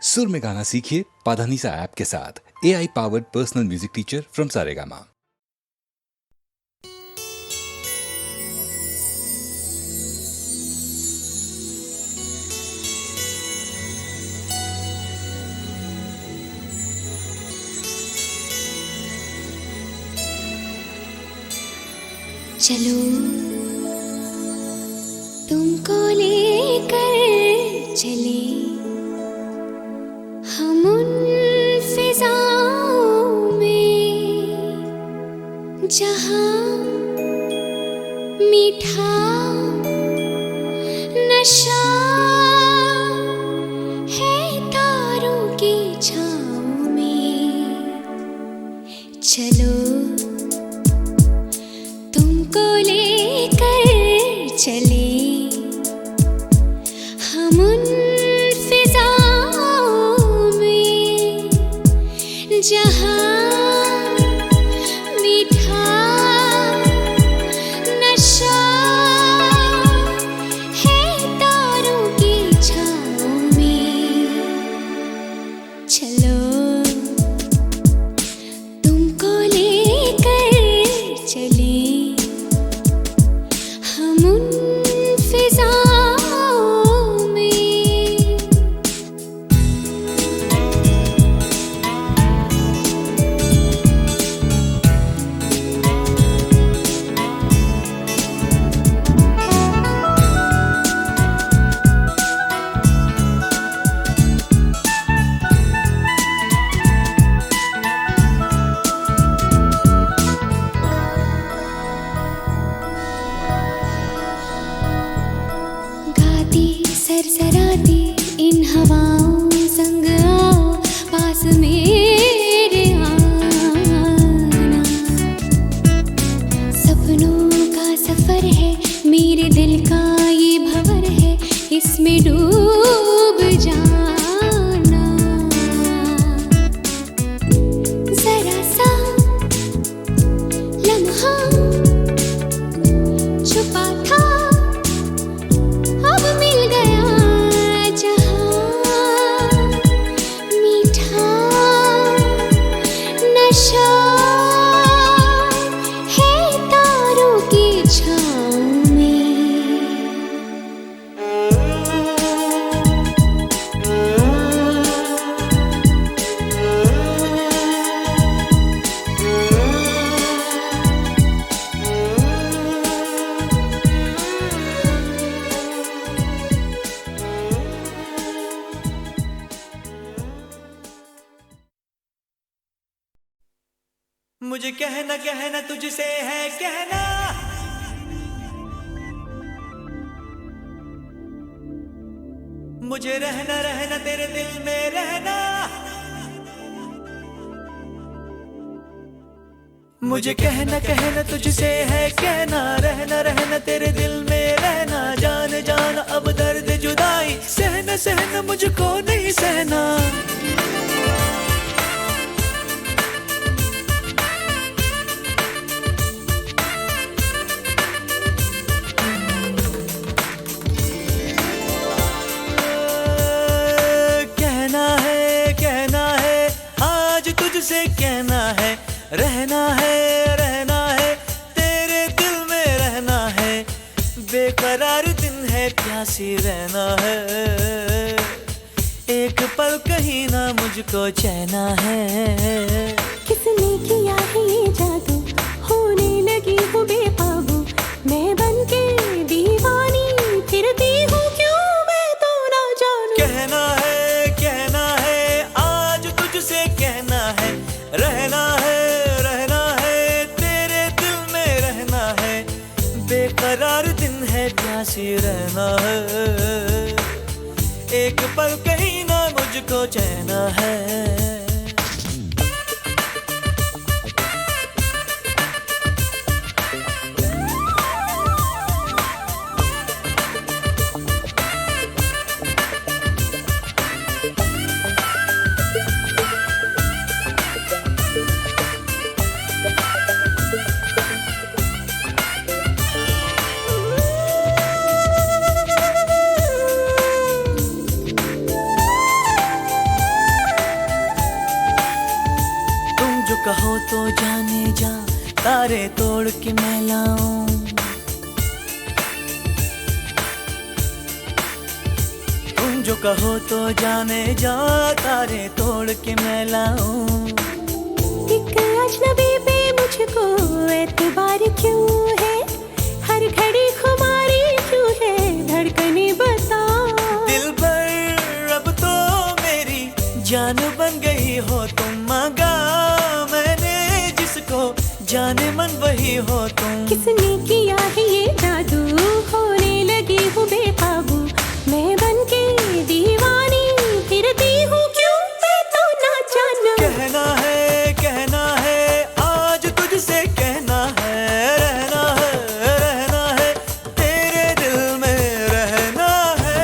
सुर में गाना सीखिए पाधानीसा ऐप के साथ। AI powered personal music teacher from Saregama. चलो तुमको लेकर चले हम उन फिजाओं में जहाँ मीठा नशा है तारों की छाँव में। चलो तुमको लेकर चले हम उन फिजाओं में जहाँ मीठा नशा है तारों की छाँव में। चलो तुमको लेकर चले हम उन फिजाओं में। गाती सरसराती इन हवाओं संग आओ पास मेरे आना। सपनों का सफर है मेरे दिल का ये भंवर है, इसमें डूब जाना। जरा सा लम्हा छुपा था अब मिल गया जहाँ मीठा नशा है तारों की छाँव में। मुझे कहना कहना तुझसे है कहना, मुझे रहना रहना तेरे दिल में रहना। मुझे कहना कहना तुझसे है कहना, रहना रहना तेरे दिल में रहना। जान जान अब दर्द जुदाई सहना सहना मुझको नहीं सहना। कहना है आज तुझसे कहना है, रहना है तेरे दिल में रहना है। बेकरार दिन है प्यासी रहना है, एक पल कहीं ना मुझको चैना है। किसने किया है ये जादू, होने लगी हूँ बेकाबू। मैं बनके दीवानी फिरती हूँ, क्यों मैं तो ना जानूं। कहना है आज तुझसे कहना है, रहना है तेरे दिल में रहना है। बेकरार दिन है प्यासी रहना है, एक पल कहीं ना मुझको चैना है। कहो तो जाने जा, तारे तोड़ के मैं लाऊं। तुम जो कहो तो जाने जा, तारे तोड़ के मैं लाऊं। एक अजनबी पे मुझको एतबार क्यों है, हर घड़ी खुमारी क्यों है, धड़कने बता। दिल पर अब तो मेरी जान बन गई हो तुम, मांगा मैंने जिसको, जाने मन वही हो तुम। किसने किया है ये जादू, होने लगी हूँ बेकाबू, मैं बनके दीवानी फिरती हूँ, क्यों मैं तो ना जानू। कहना है आज तुझसे कहना है, रहना है तेरे दिल में रहना है।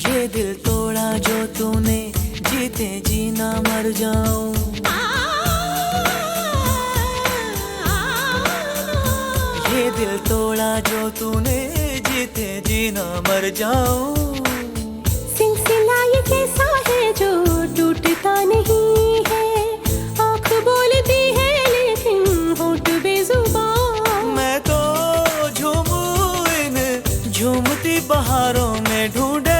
ये दिल तोड़ा जो तूने, जीते जीना मर जाऊं। ये दिल तोड़ा जो तूने, जीते जीना मर जाऊं। सिलसिला ये कैसा है जो टूटता नहीं है, आँख बोलती है लेकिन होठ बेजुबान। मैं तो झूमूं इन झूमती बहारों में, ढूंढे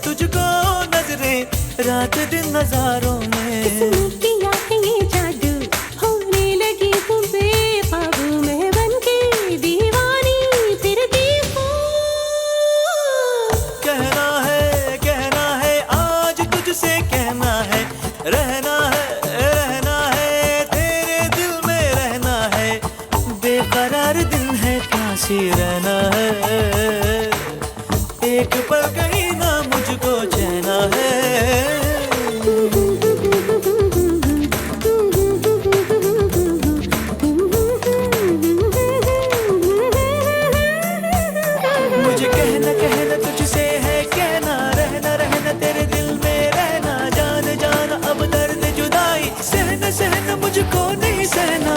तुझको नजरें रात दिन नजारों में। किसने किया है ये जादू, होने लगी हूँ बेकाबू, मैं बनके दीवानी फिरती हूँ। कहना है आज तुझसे कहना है, रहना है तेरे दिल में रहना है। बेकरार दिन है प्यासी रहना है, एक पल कहीं ना मुझको चैना है। मुझे कहना तुझसे है कहना, रहना तेरे दिल में रहना। जान अब दर्द जुदाई, सहना मुझको नहीं सहना।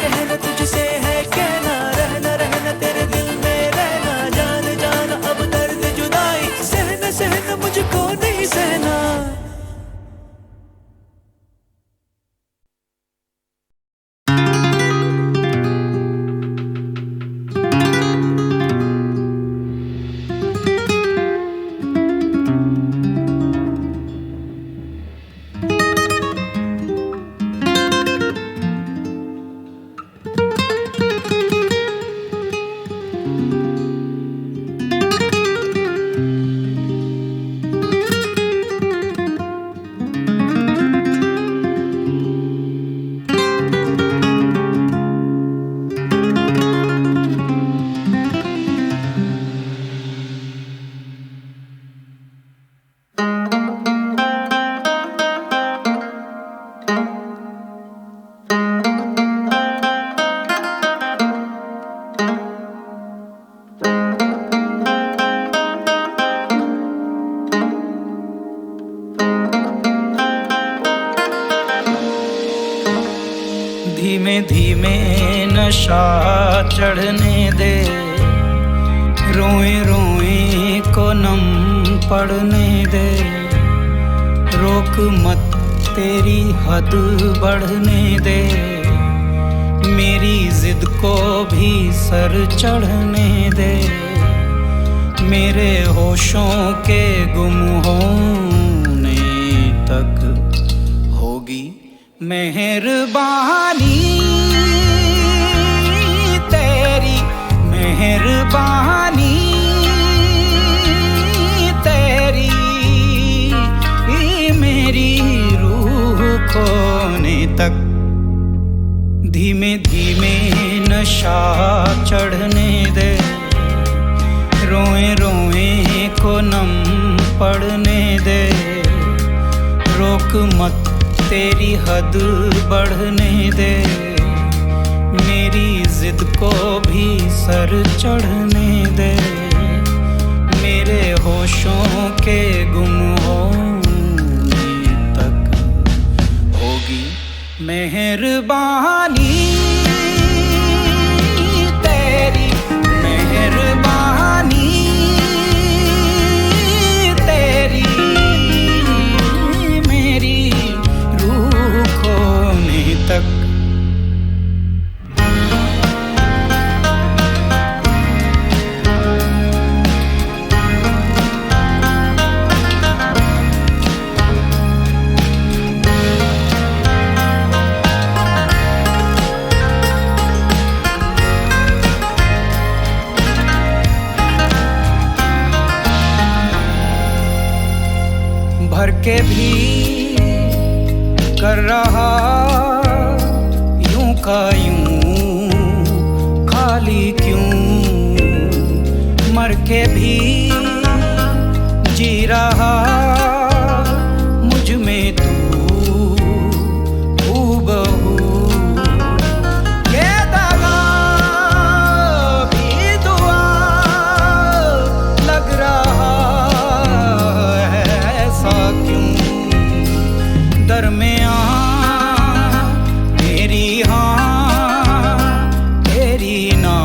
कहना तुझसे है कहना, रहना तेरे दिल में रहना। जान अब दर्द जुदाई, सहना मुझको नहीं सहना। धीमे धीमे नशा चढ़ने दे, रोए रोए को नम पड़ने दे। रोक मत तेरी हद बढ़ने दे, मेरी जिद को भी सर चढ़ने दे। मेरे होशों के गुम होने तक होगी मेहरबानी तेरी, मेहरबानी तेरी। मेरी रूह खोने तक धीमे धीमे नशा चढ़ने दे, रोए रोए को नम पड़ने दे, रोक मत तेरी हद बढ़ने दे, मेरी जिद को भी सर चढ़ने दे, मेरे होशों के गुम होने तक होगी मेहरबानी तेरी, मेहरबानी तेरी, मेरी रूह खोने तक। भर के भी कर रहा यूं का यूं, खाली क्यों, मर के भी जी रहा मुझ में तू हूबहू, ये दगा भी दुआ लग रहा दरमियाँ मेरी हाँ तेरी ना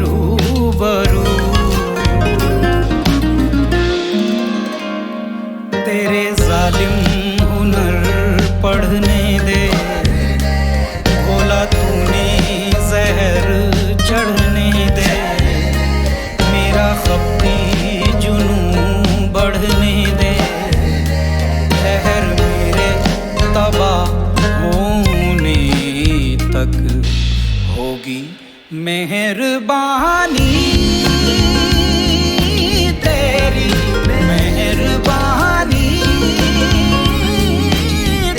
रूबरू, तेरे जालिम हुनर पढ़ने दे, बोला तूने जहर चढ़ने दे, मेरा खपी जुनून बढ़ने दे, तबाह होने तक होगी मेहरबानी तेरी, मेहरबानी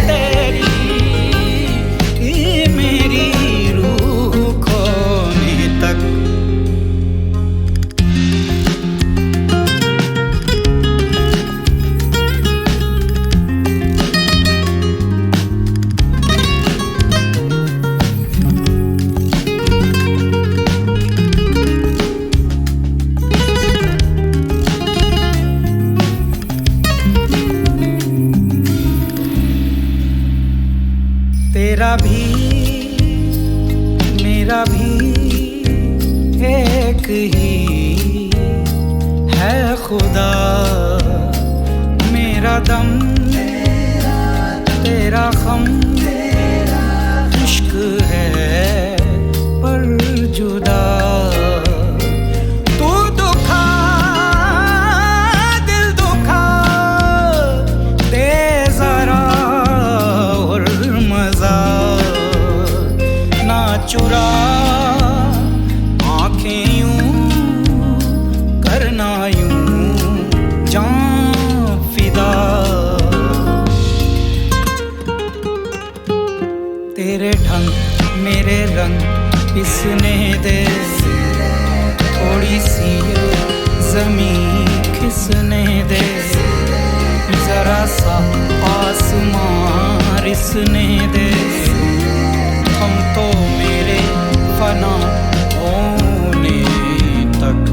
तेरी, मेरी रूह खोने तक। तेरा भी मेरा भी एक ही है खुदा, मेरा दम तेरा खम, इश्क है पर जुदा, तू दुखा दिल दुखा दे जरा और मजा ना चुरा, आंखें यूं करना यूं जान फिदा, तेरे ढंग मेरे रंग पिसने दे, थोड़ी सी जमीन खिसने दे, जरा सा आसमां रिसने दे, हम तो मेरे फना होने तक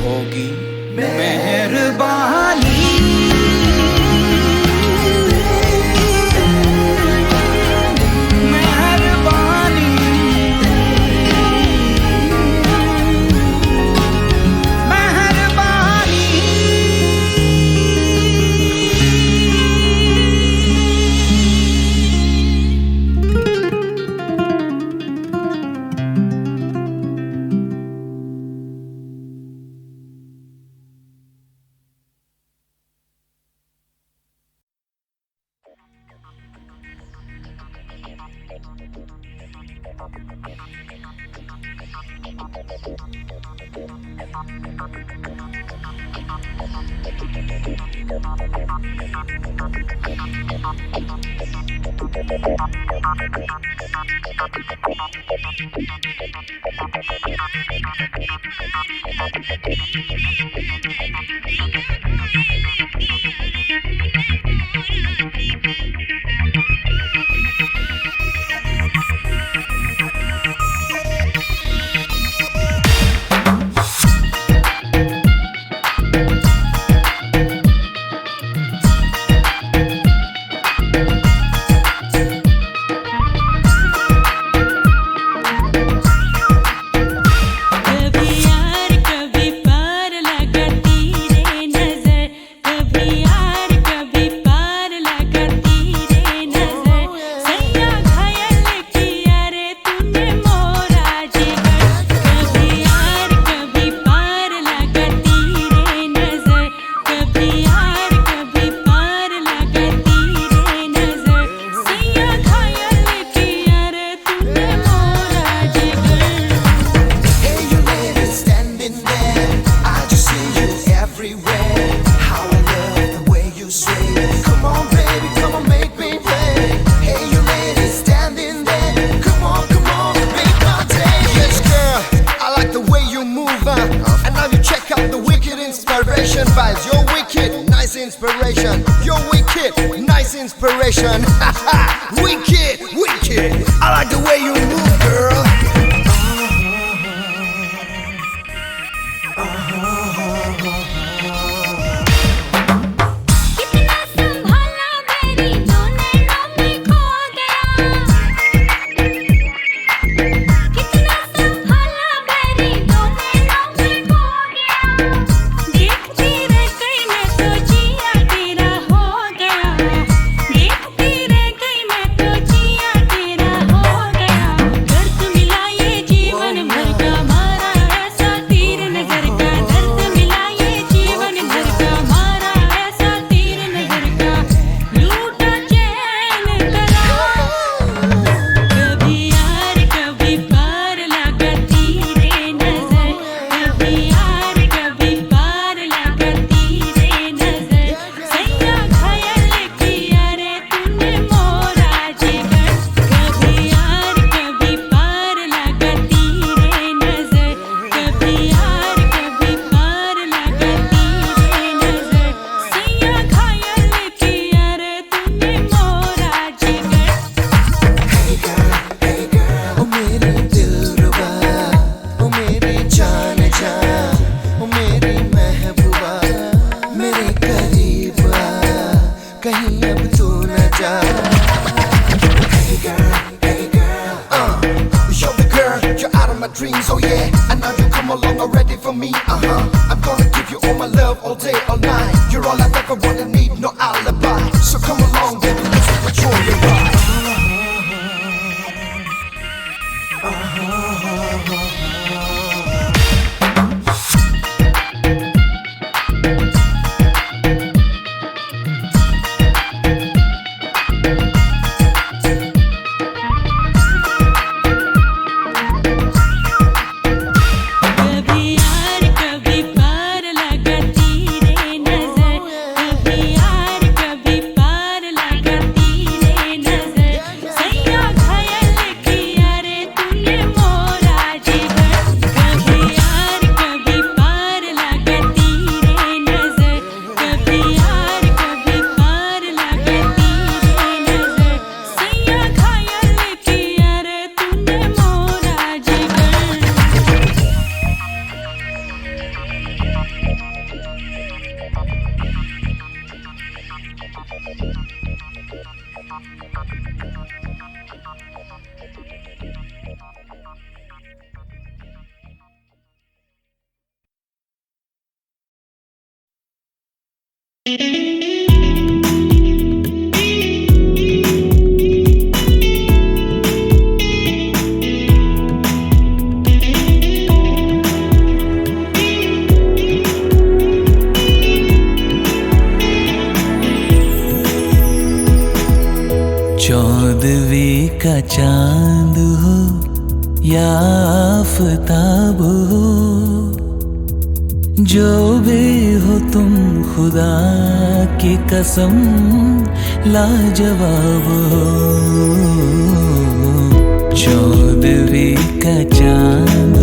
होगी मेहरबानी dreams, oh yeah. And now you come along already for me, I'm gonna give you all my love all day, all night. You're all I've ever wanted, need no alibi. So come along, baby, let's enjoy your ride. चौदहवीं का चांद हो या आफताब हो, जो भी हो तुम खुदा की कसम लाजवाब हो। चौदहवीं का चांद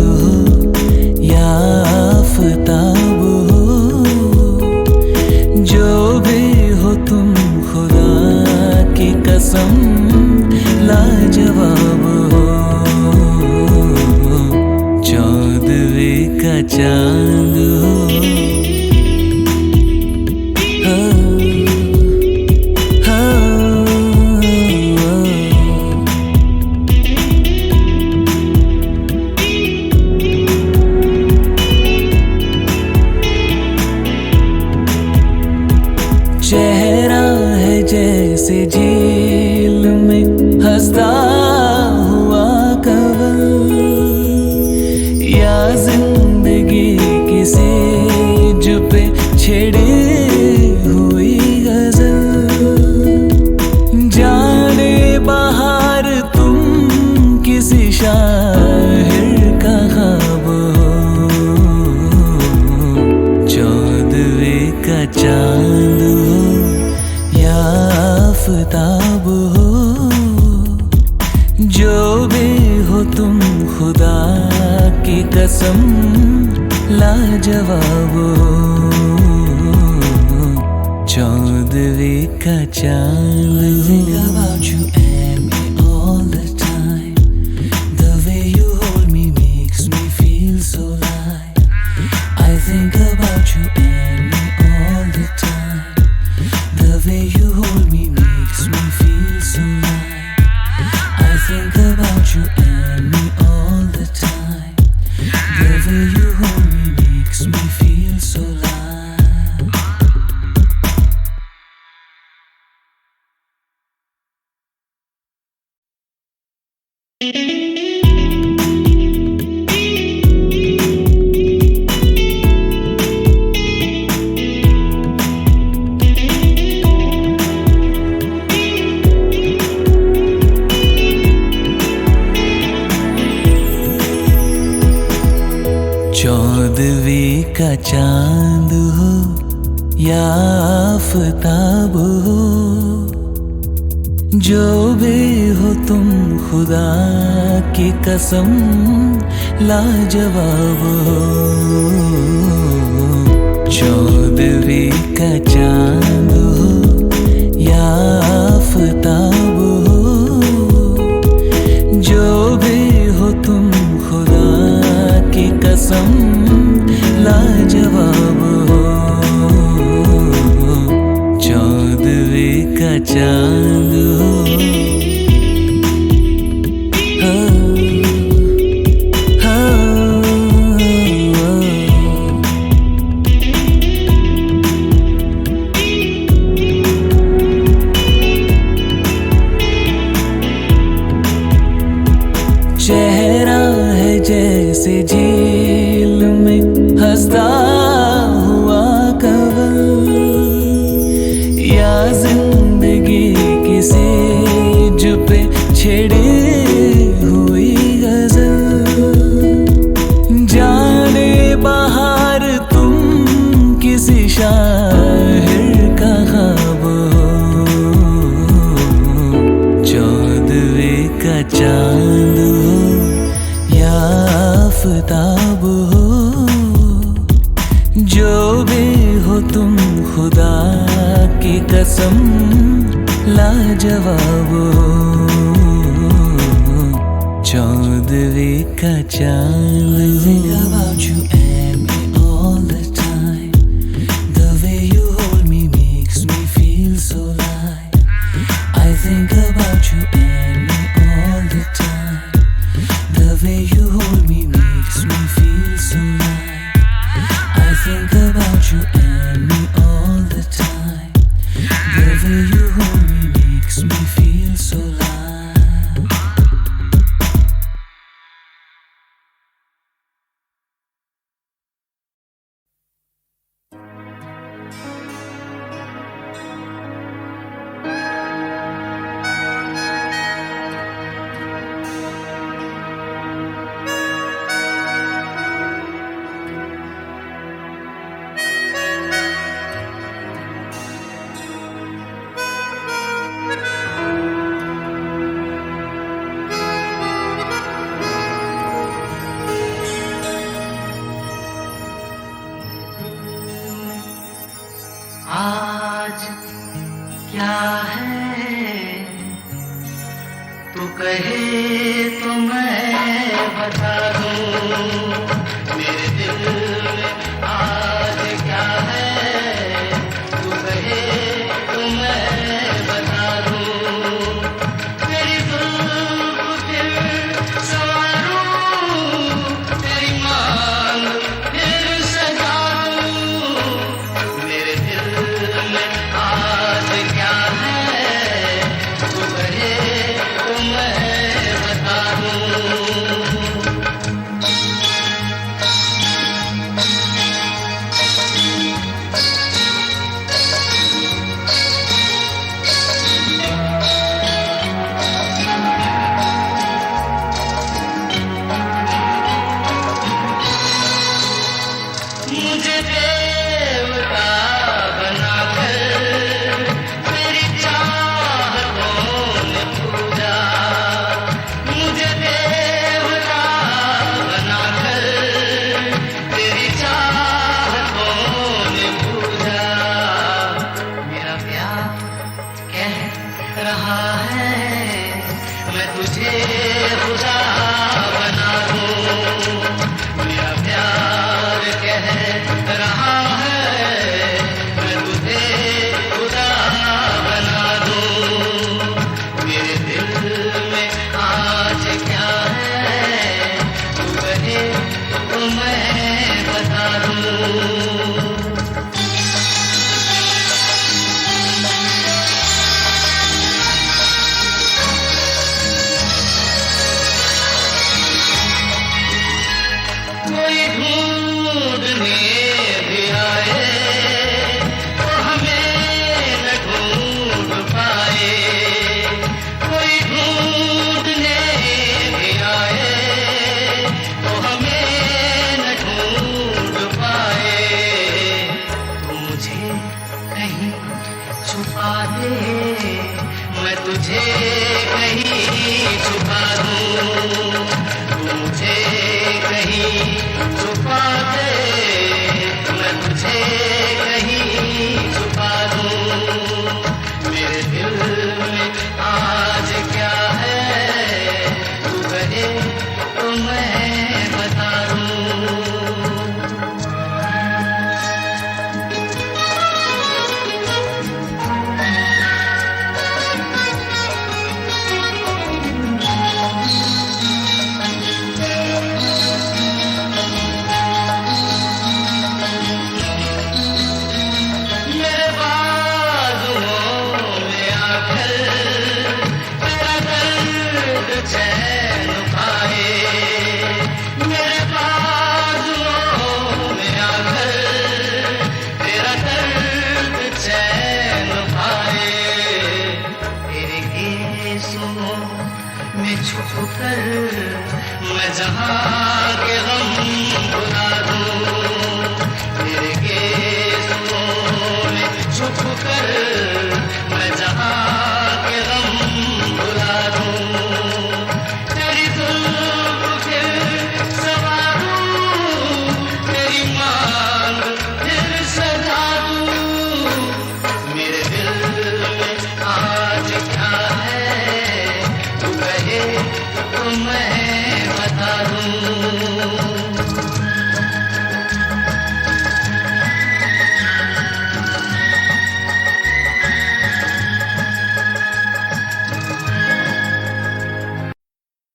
चांद हो। चेहरा है जैसे झील में हंसता हुआ कंवल, या जिंदगी किसी जो पे छेड़ी हुई गजल। जाने बाहर तुम किसी शायर का ख्वाब हो, चौदहवें का चांद हो या आफताब हो। जो भी हो तुम खुदा की कसम लाजवाब हो, चौदहवें का चांद हो। About you and me all the time, the way you hold me makes me feel so light. I think about you and me all the time, the way you hold me makes me feel so light. I think about you and me all the time, the way you hold me makes me feel so light. चौदहवें का चांद हो या आफताब हो, जो भी हो तुम खुदा की कसम लाजवाब हो, चौदहवें का चांद हो या आफताब हो। जो भी हो तुम खुदा की कसम लाजवाब हो, चौदहवें का चांद हो। चेहरा है जैसे झील में हंसता हुआ कंवल, या जिंदगी किसी जो पे छेड़ी हुई गजल। जाने बाहर तुम किसी शायर का ख्वाब हो, चौदहवें का चांद हो या आफताब हो। जो भी हो तुम खुदा की कसम लाजवाब हो, चौदहवें का चांद हो। About you and me all the time, the way you hold me makes me feel so light. I think about you and me all the time, the way you hold me makes me feel so light. I think about you and me all the time, the way you hold me makes me feel so light. आज क्या है तू कहे तो मैं बता दूं, मेरे दिल ढूंढने भी आए तो हमें न ढूंढ पाए, कोई ढूंढने भी आए तो हमें न ढूंढ पाए। तू मुझे कहीं छुपा दे, मैं तुझे कहीं छुपा दूं, तू मुझे कहीं छुपा दे, मैं तुझे कहीं छुपा दूं। मेरे दिल में आज क्या है तू कहे तो मैं बता दूं। मेरे बाजुओं में आकर तेरा दर्द चैन पाए, मेरे बाजुओं में आकर तेरा दर्द चैन पाए। तेरे केसों में छुप कर मैं जहाँ के गम भुला दूं, तेरे केसों में छुप कर मैं जहाँ के गम भुला दूं। तेरी जुल्फ फिर संवारूं, तेरी मांग फिर सजा दूं। मेरे दिल में आज क्या है तू कहे तो मैं बता दूं।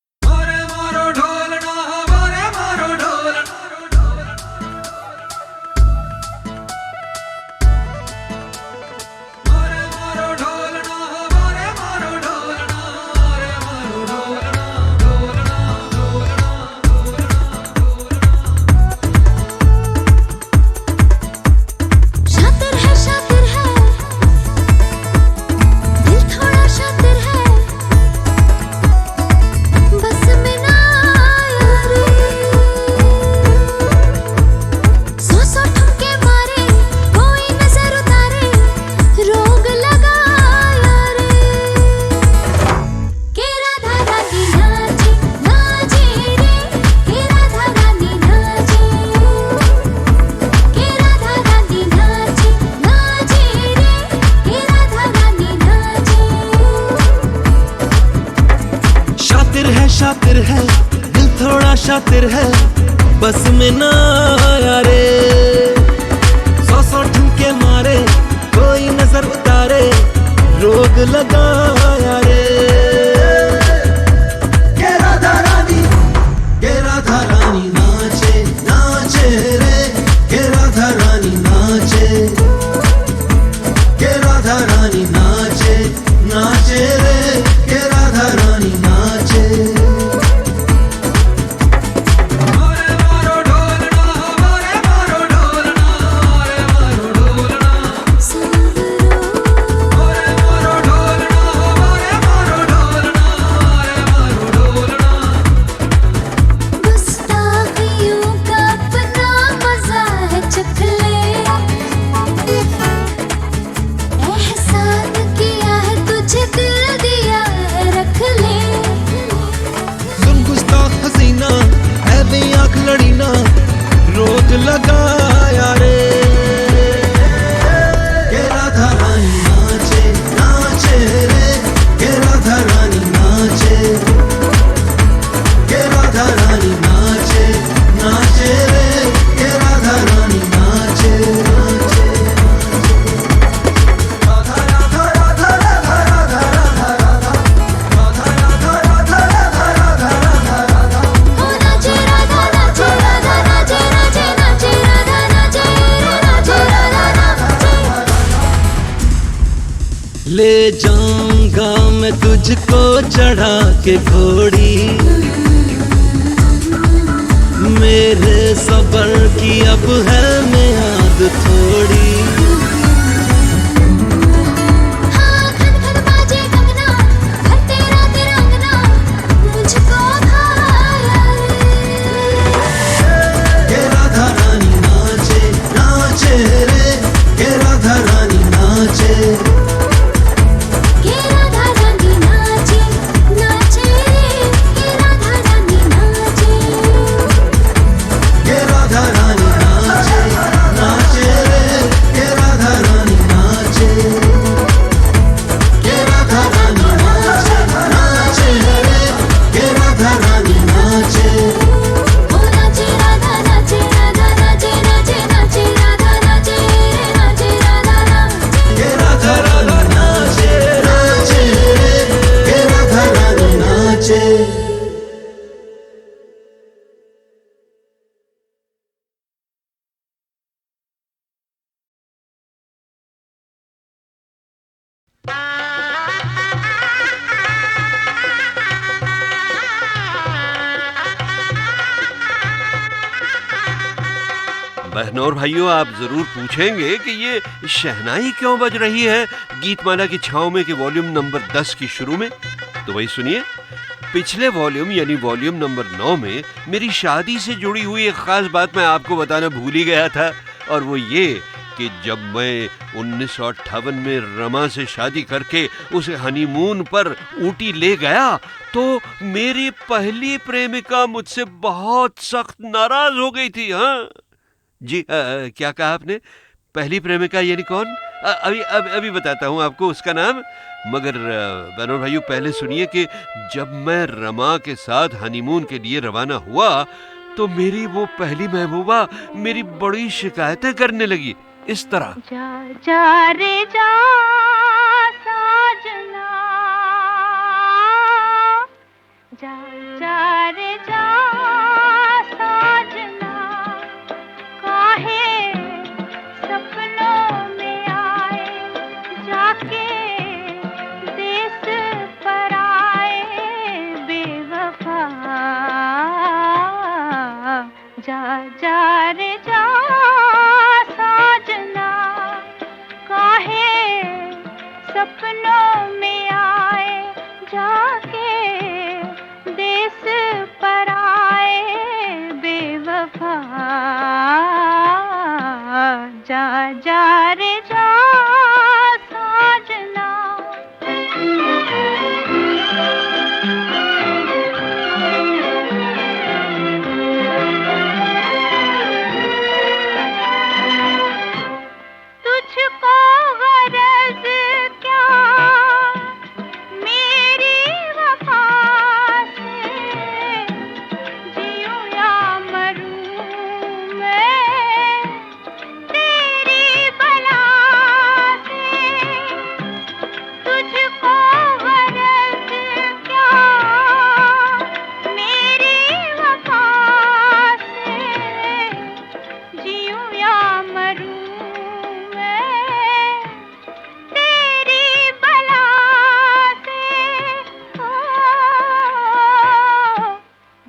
शातिर है दिल थोड़ा शातिर है, बस में ना आया रे। सौ ठुमके मारे कोई नजर उतारे, रोग लगाया रे। के राधा रानी नाचे नाचे रे, के राधा रानी नाचे, के राधा रानी नाचे नाचे रे, के राधा रानी नाचे। शातिर है दिल थोड़ा शातिर है, बस में ना आया रे। सौ ठुमके मारे कोई नजर उतारे, रोग लगाया रे। के राधा रानी नाचे नाचे रे, के राधा रानी नाचे, के राधा रानी नाचे नाचे रे, के राधा रानी नाचे। गुस्ताखियों का अपना मजा है, चख ले। एहसान किया है तुझे, दिल दिया है, रख ले। सुन गुस्ताख हसीना है बे आँख लड़ी ना, रोग लगाया रे। के राधा रानी नाचे नाचे रे, के राधा रानी नाचे, के राधा रानी नाचे नाचे रे, के राधा रानी नाचे नाचे। राधा राधा राधा राधा राधा राधा राधा, राधा राधा राधा राधा राधा राधा। ओ नाचे राधा नाचे राधा नाचे नाचे नाचे राधा नाचे नाचे राधा नाचे। ले जाऊंगा मैं तुझको चढ़ा के घोड़ी, मेरे सब अब है मियाद थोड़ी। हाँ खन खन बाजे कंगना, घर तेरा तिरंगना मुझको भाया रे। के राधा रानी नाचे नाचे रे, के राधा रानी नाचे। के राधा रानी नाचे नाचे, के राधा रानी नाचे। के राधा रानी नाचे नाचे रे, के राधा रानी नाचे। के राधा रानी नाचे नाचे रे, के राधा रानी नाचे। ओ नाचे राधा नाचे, राधा नाचे नाचे नाचे, राधा नाचे नाचे, राधा नाचे। के राधा रानी नाचे नाचे रे, के राधा रानी नाचे। बहनों और भाइयों, आप जरूर पूछेंगे कि ये शहनाई क्यों बज रही है गीतमाला की छांव में के वॉल्यूम नंबर 10 की शुरू में। तो वही सुनिए, पिछले वॉल्यूम यानी वॉल्यूम नंबर 9 में मेरी शादी से जुड़ी हुई एक खास बात मैं आपको बताना भूल ही गया था, और वो ये कि जब मैं 1958 में रमा से शादी करके उसे हनीमून पर ऊटी ले गया तो मेरी पहली प्रेमिका मुझसे बहुत सख्त नाराज हो गई थी। हाँ जी, क्या कहा आपने? पहली प्रेमिका यानी कौन? अभी बताता हूँ आपको उसका नाम। मगर बहनों भाइयों, पहले सुनिए कि जब मैं रमा के साथ हनीमून के लिए रवाना हुआ तो मेरी वो पहली महबूबा मेरी बड़ी शिकायतें करने लगी, इस तरह। जा जा रे जा साजना, जा जा रे जा साजना, काहे सपनों में आए जाके देश पर आए बेवफा। जा जा रे जा साजना, काहे सपनों में आए जाके देश पर आए बेवफा। जा जा रे जा साजना। तुझको गरज क्या मेरी वफा से, जियूं या मरूं मैं तेरी बला से। तुझको गरज क्या मेरी वफा से, जियूं या मरूं मैं तेरी बला से। ओ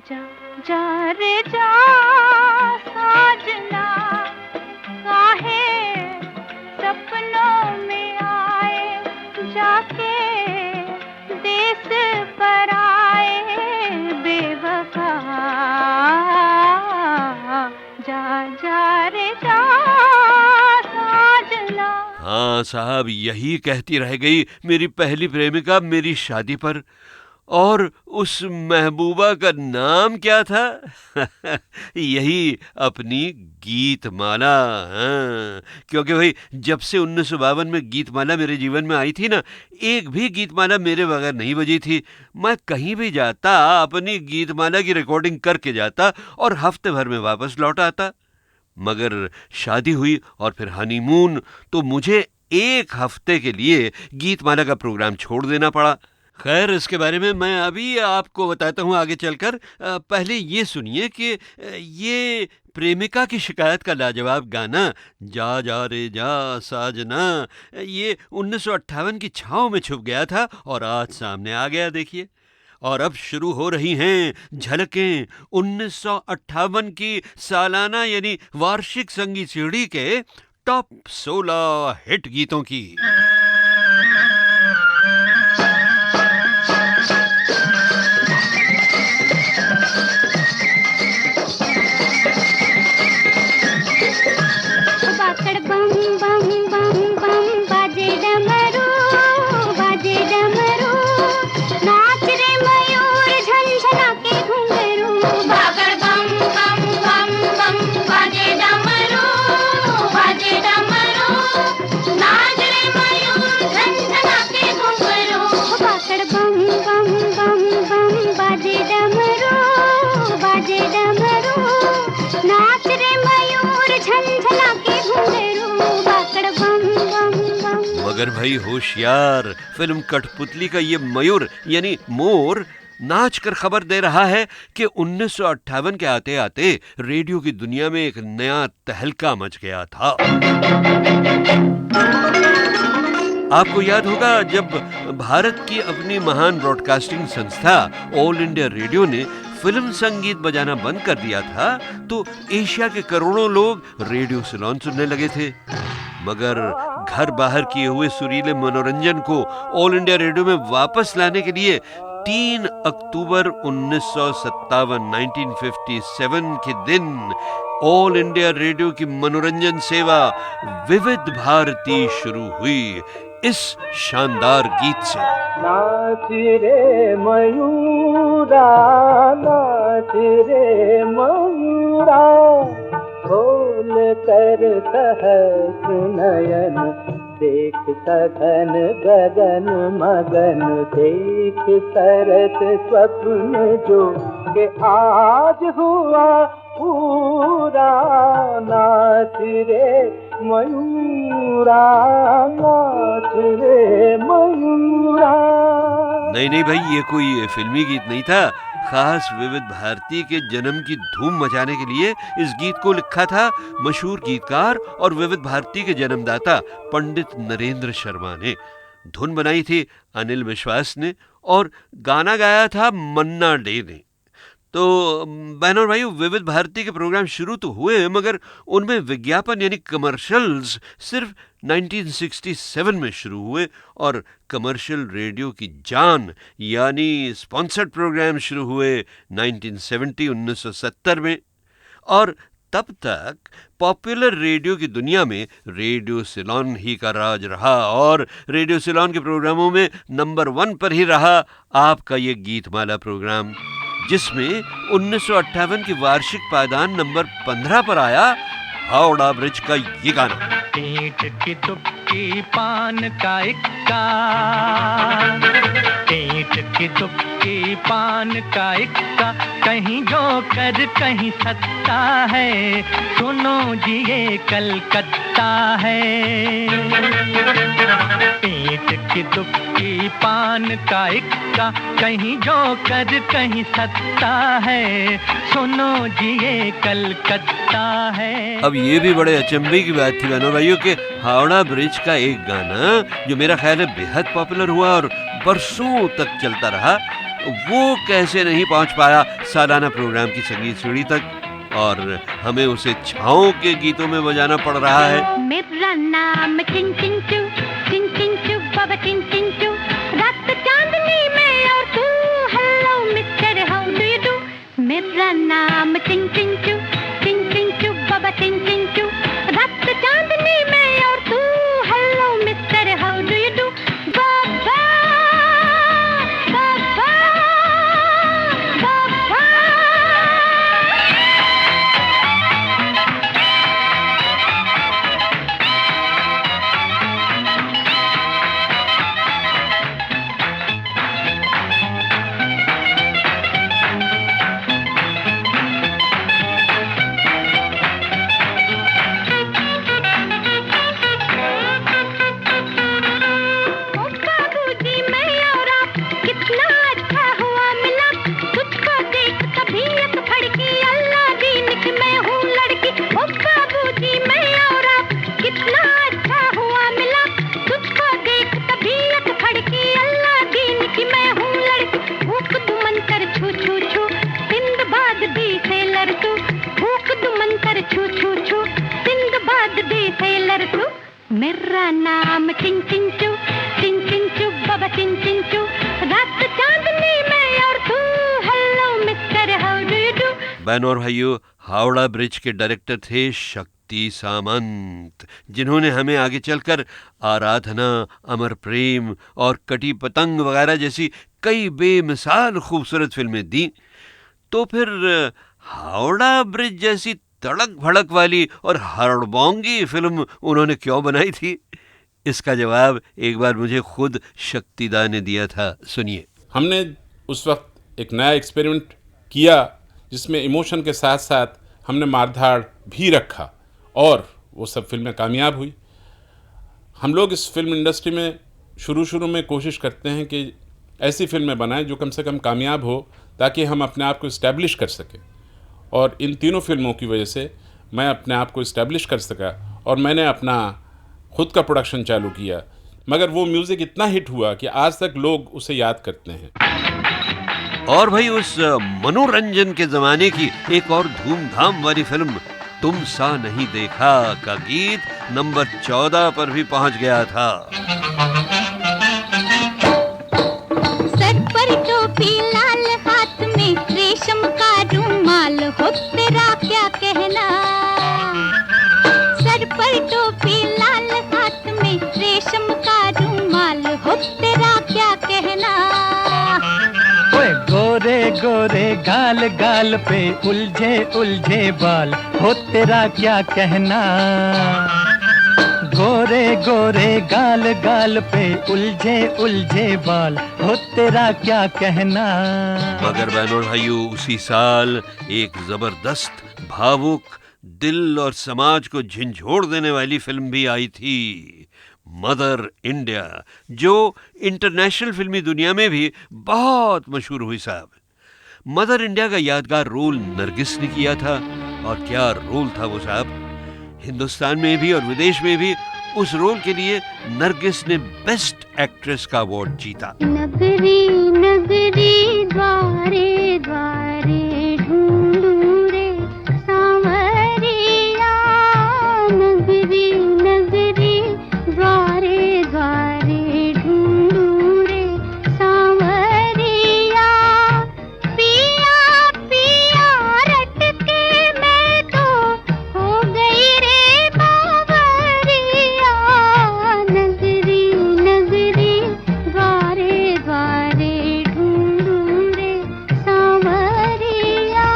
जा जा रे जा साजना, काहे सपनों में आए जाके देश पर आए बेवफा। जा जा रे जा साजना। हाँ साहब, यही कहती रह गई मेरी पहली प्रेमिका मेरी शादी पर। और उस महबूबा का नाम क्या था? यही अपनी गीतमाला। हाँ, क्योंकि भाई जब से 1952 में गीतमाला मेरे जीवन में आई थी ना, एक भी गीतमाला मेरे बगैर नहीं बजी थी। मैं कहीं भी जाता अपनी गीतमाला की रिकॉर्डिंग करके जाता और हफ्ते भर में वापस लौट आता। मगर शादी हुई और फिर हनीमून, तो मुझे एक हफ्ते के लिए गीतमाला का प्रोग्राम छोड़ देना पड़ा। खैर, इसके बारे में मैं अभी आपको बताता हूँ आगे चलकर। पहले ये सुनिए कि ये प्रेमिका की शिकायत का लाजवाब गाना जा जा रे जा साजना, ये 1958 की छाँव में छुप गया था और आज सामने आ गया। देखिए, और अब शुरू हो रही हैं झलकें 1958 की सालाना यानी वार्षिक संगीत सीढ़ी के टॉप 16 हिट गीतों की। बाकड़ बम बम बम बम बाजे डमरू, बाजे डमरू, नाच रे मयूर झंझना के घुंघरू। बाकड़ बम बम बम बम बाजे डमरू, बाजे डमरू, नाच रे मयूर झंझना के घुंघरू। बाकड़ बम बम बम बम बाजे डमरू, बाजे डमरू, नाच रे मयूर झंझना के घुंघरू। बाकड़ बम बम बम। मगर भाई होशियार, फिल्म कठपुतली का ये मयूर यानी मोर नाच कर खबर दे रहा है कि 1958 के आते आते रेडियो की दुनिया में एक नया तहलका मच गया था। आपको याद होगा जब भारत की अपनी महान ब्रॉडकास्टिंग संस्था ऑल इंडिया रेडियो ने फिल्म संगीत बजाना बंद कर दिया था तो एशिया के करोड़ों लोग रेडियो सिलोन सुनने लगे थे। मगर घर बाहर किए हुए सुरीले मनोरंजन को ऑल इंडिया रेडियो में वापस लाने के लिए 3 अक्टूबर 1957 के दिन ऑल इंडिया रेडियो की मनोरंजन सेवा विविध भारती शुरू हुई इस शानदार गीत से। नाच रे मयूरा, नाच रे मयूरा, खोल कर सहस नयन, देख सघन गगन मगन, देख सरस स्वप्न जो के आज हुआ पूरा। नाच रे मयूरा, नाच रे मयूरा। नहीं भाई, ये कोई फिल्मी गीत नहीं था। खास विविध भारती के जन्म की धूम मचाने के लिए इस गीत को लिखा था मशहूर गीतकार और विविध भारती के जन्मदाता पंडित नरेंद्र शर्मा ने। धुन बनाई थी अनिल विश्वास ने और गाना गाया था मन्ना डे ने। तो बहनों और भाइयों, विविध भारती के प्रोग्राम शुरू तो हुए मगर उनमें विज्ञापन यानी कमर्शियल्स सिर्फ 1967 में शुरू हुए और कमर्शियल रेडियो की जान यानी स्पॉन्सर्ड प्रोग्राम शुरू हुए 1970 में। और तब तक पॉपुलर रेडियो की दुनिया में रेडियो सिलोन ही का राज रहा और रेडियो सिलोन के प्रोग्रामों में नंबर 1 पर ही रहा आपका ये गीतमाला प्रोग्राम, जिसमें 1958 की वार्षिक पायदान नंबर 15 पर आया हावड़ा ब्रिज का ये गाना। ईंट की दुबकी पान का इक्का, ईंट की दुबकी पान का इक्का, कहीं जोकर कहीं सत्ता है, सुनो जी ये कलकत्ता है। ईंट की दुबकी पान का इक्का, कहीं जोकर कहीं सत्ता है, सुनो जी ये कलकत्ता है। अब ये भी बड़े अचंभे की बात थी बहनों भाइयों के हावड़ा ब्रिज का एक गाना जो मेरा ख्याल है बेहद पॉपुलर हुआ और बरसों तक चलता रहा, वो कैसे नहीं पहुंच पाया सालाना प्रोग्राम की संगीत सीढ़ी तक और हमें उसे छाओं के गीतों में बजाना पड़ रहा है। मेरा नाम चिन चिन चू, चिन चिन चू, बाबा चिन चिन चू, रात चांदनी में और तू, hello mister how do you do. मेरा नाम चिन चिन चू, चिन चिन चू, बाबा चिन चिन चू, रात चांदनी में और तू, hello mister how do you do. बाबा बाबा बाबा। मेरा नाम चिन चिन चू बाबा चिन चिन चू रात चांदनी में और तू hello mister how do you do. बहनों और भाइयों, हावड़ा ब्रिज के डायरेक्टर थे शक्ति सामंत, जिन्होंने हमें आगे चलकर आराधना, अमर प्रेम और कटी पतंग वगैरह जैसी कई बेमिसाल खूबसूरत फिल्में दी। तो फिर हावड़ा ब्रिज जैसी तड़क भड़क वाली और हड़बोंगी फिल्म उन्होंने क्यों बनाई थी? इसका जवाब एक बार मुझे खुद शक्तिदा ने दिया था, सुनिए। हमने उस वक्त एक नया एक्सपेरिमेंट किया जिसमें इमोशन के साथ साथ हमने मारधाड़ भी रखा और वो सब फिल्में कामयाब हुई। हम लोग इस फिल्म इंडस्ट्री में शुरू में कोशिश करते हैं कि ऐसी फिल्में बनाएं जो कम से कम कामयाब हो, ताकि हम अपने आप को इस्टेब्लिश कर सकें। और इन तीनों फिल्मों की वजह से मैं अपने आप को इस्टेब्लिश कर सका और मैंने अपना खुद का प्रोडक्शन चालू किया। मगर वो म्यूज़िक इतना हिट हुआ कि आज तक लोग उसे याद करते हैं। और भाई उस मनोरंजन के जमाने की एक और धूमधाम वाली फिल्म तुम सा नहीं देखा का गीत नंबर 14 पर भी पहुंच गया था। सर पर टोपी लाल हाथ में रेशम का रुमाल हो तेरा क्या कहना। सर पर टोपी लाल हाथ में रेशम का रुमाल हो तेरा क्या कहना। ओए गोरे गोरे गाल गाल पे उलझे उलझे बाल हो तेरा क्या कहना। गोरे गोरे गाल गाल पे उलझे उलझे बाल हो तेरा क्या कहना। मगर बहनों भाइयों, उसी साल एक जबरदस्त, भावुक, दिल और समाज को झंझोड़ देने वाली फिल्म भी आई थी, मदर इंडिया, जो इंटरनेशनल फिल्मी दुनिया में भी बहुत मशहूर हुई साहब। मदर इंडिया का यादगार रोल नरगिस ने किया था, और क्या रोल था वो साहब। हिंदुस्तान में भी और विदेश में भी उस रोल के लिए नरगिस ने बेस्ट एक्ट्रेस का अवार्ड जीता। नगरी नगरी द्वारे द्वारे ढूंढू रे सांवरिया। नगरी नगरी द्वारे द्वारे ढूंढू रे सांवरिया। पिया पिया रट के मैं तो हो गई रे बावरिया। नगरी नगरी द्वारे द्वारे ढूंढू रे सांवरिया।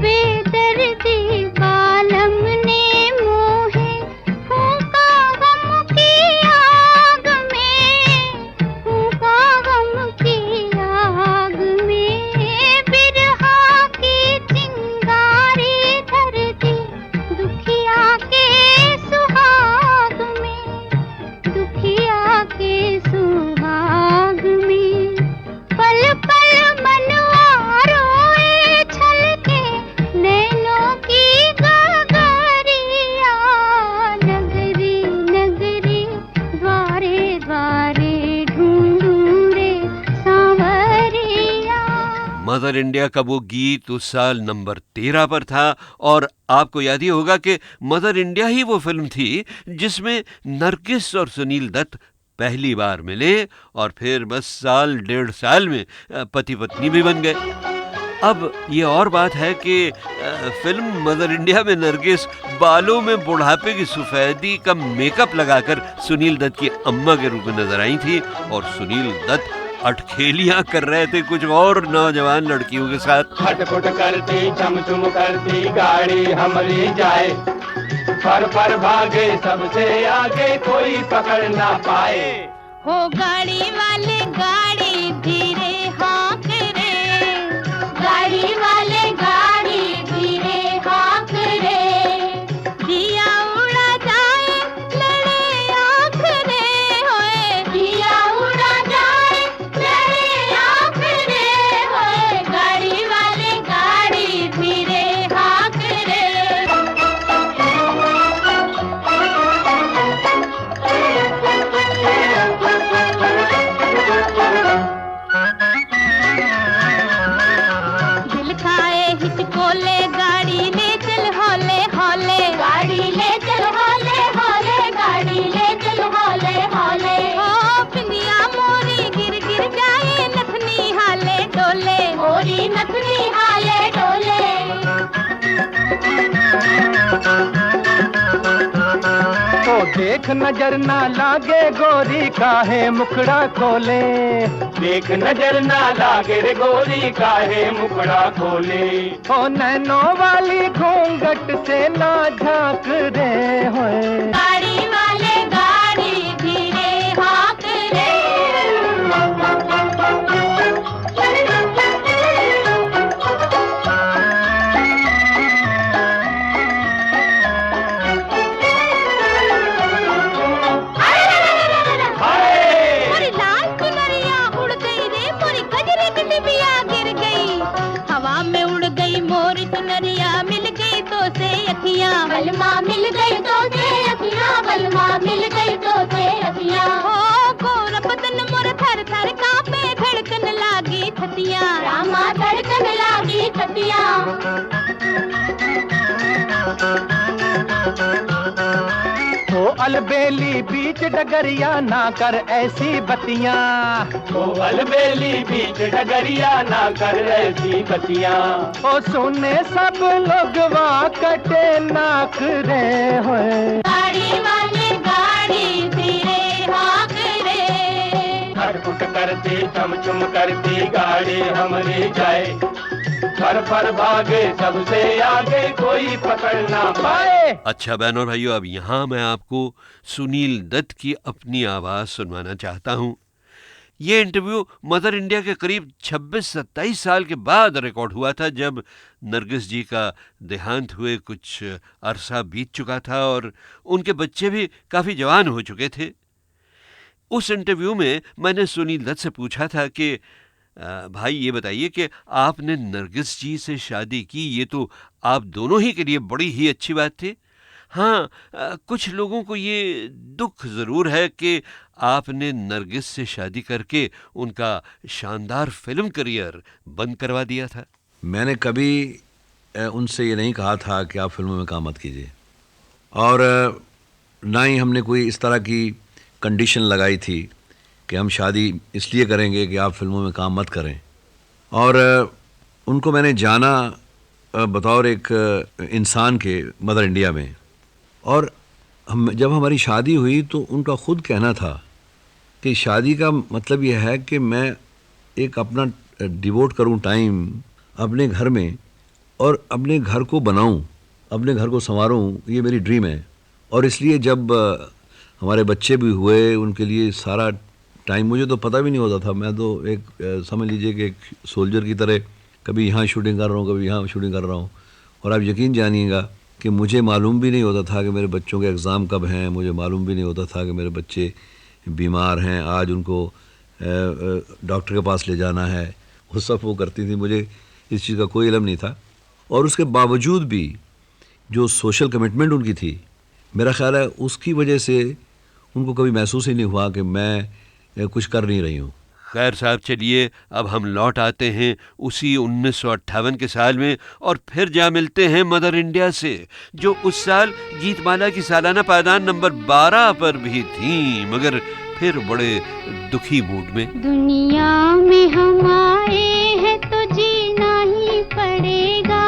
बेदर्दी बालम ने मोहे फूंका गम की आग में। फूंका गम की आग में बिरहा की चिंगारी धरती दुखिया के सुहाग में। दुखिया के सुहाग में पल पल मनवा रोए छलके नैनों की गगरिया। नगरी नगरी द्वारे द्वारे ढूंढू रे सांवरिया। मदर इंडिया का वो गीत उस साल नंबर 13 पर था, और आपको याद ही होगा कि मदर इंडिया ही वो फिल्म थी जिसमें नरगिस और सुनील दत्त पहली बार मिले और फिर बस साल डेढ़ साल में पति पत्नी भी बन गए। अब ये और बात है कि फिल्म मदर इंडिया में नरगिस बालों में बुढ़ापे की सफेदी का मेकअप लगाकर सुनील दत्त की अम्मा के रूप में नजर आई थी, और सुनील दत्त अटखेलियां कर रहे थे कुछ और नौजवान लड़कियों के साथ। खटखट करती चमचुम करती गाड़ी हमारी जाए, पर भागे सबसे आगे कोई पकड़ ना पाए। हो गाड़ी वाले गाड़ी धीरे हाँक रे। गाड़ी वाले गाड़ी धीरे हाँक रे। दिया उड़ा जाए लड़े आँख रे। होए दिया उड़ा जाए लड़े आँख रे। होए गाड़ी वाले गाड़ी धीरे हाँक रे। देख नजर ना लागे गोरी काहे मुखड़ा खोले, देख नजर ना लागे रे गोरी काहे मुखड़ा खोले। ओ नैनो वाली घूंघट से ना झांक रे होए, गाड़ी वाले गाड़ी धीरे हाँक रे। मोरी लाल चुनरिया उड़ गई रे, मोरी गजरे की डिबिया गिर गई, हवा में उड़ गई मोरी चुनरिया, मिल गई तो से अखियां, बलमा मिल गई तो से अखियां, बलमा मिल गई तो से अखियां। ओ गोरा बदन मोर थर थर कांपे, धड़कन लागी छतियां, रामा धड़कन लागी छतियां। ओ अलबेली बीच डगरिया ना कर ऐसी बतियां, ओ अलबेली बीच डगरिया ना कर ऐसी बतियां। ओ सुने सब लोग वाह कटे नाक रे होए, गाड़ी वाले गाड़ी धीरे हाँक रे। खटपुट करती चमचुम करती गाड़ी हमारी जाए, पर भागे सबसे आगे कोई पकड़ ना पाए। अच्छा बहनों और भाइयों, अब यहाँ मैं आपको सुनील दत्त की अपनी आवाज़ सुनवाना चाहता हूँ। ये इंटरव्यू मदर इंडिया के करीब 26-27 साल के बाद रिकॉर्ड हुआ था, जब नरगिस जी का देहांत हुए कुछ अरसा बीत चुका था और उनके बच्चे भी काफ़ी जवान हो चुके थे। उस इंटरव्यू में मैंने सुनील दत्त से पूछा था कि भाई ये बताइए कि आपने नरगिस जी से शादी की, ये तो आप दोनों ही के लिए बड़ी ही अच्छी बात थी। हाँ, कुछ लोगों को ये दुख ज़रूर है कि आपने नरगिस से शादी करके उनका शानदार फिल्म करियर बंद करवा दिया था। मैंने कभी उनसे ये नहीं कहा था कि आप फिल्मों में काम मत कीजिए, और ना ही हमने कोई इस तरह की कंडीशन लगाई थी कि हम शादी इसलिए करेंगे कि आप फिल्मों में काम मत करें। और उनको मैंने जाना बतौर एक इंसान के मदर इंडिया में, और जब हमारी शादी हुई तो उनका ख़ुद कहना था कि शादी का मतलब यह है कि मैं एक अपना डिवोट करूं टाइम अपने घर में, और अपने घर को बनाऊं, अपने घर को संवारूं, ये मेरी ड्रीम है। और इसलिए जब हमारे बच्चे भी हुए, उनके लिए सारा टाइम, मुझे तो पता भी नहीं होता था, मैं तो एक समझ लीजिए कि एक सोल्जर की तरह कभी यहाँ शूटिंग कर रहा हूँ, कभी यहाँ शूटिंग कर रहा हूँ। और आप यकीन जानिएगा कि मुझे मालूम भी नहीं होता था कि मेरे बच्चों के एग्ज़ाम कब हैं, मुझे मालूम भी नहीं होता था कि मेरे बच्चे बीमार हैं, आज उनको डॉक्टर के पास ले जाना है, वो सब वो करती थी, मुझे इस चीज़ का कोई इल्म नहीं था। और उसके बावजूद भी जो सोशल कमिटमेंट उनकी थी, मेरा ख़्याल है उसकी वजह से उनको कभी महसूस ही नहीं हुआ कि मैं कुछ कर नहीं रही हूँ। खैर साहब, चलिए अब हम लौट आते हैं उसी 1958 के साल में, और फिर जा मिलते हैं मदर इंडिया से, जो उस साल गीतमाला की सालाना पायदान नंबर 12 पर भी थी, मगर फिर बड़े दुखी मूड में। दुनिया में हम आए हैं तो जीना ही पड़ेगा,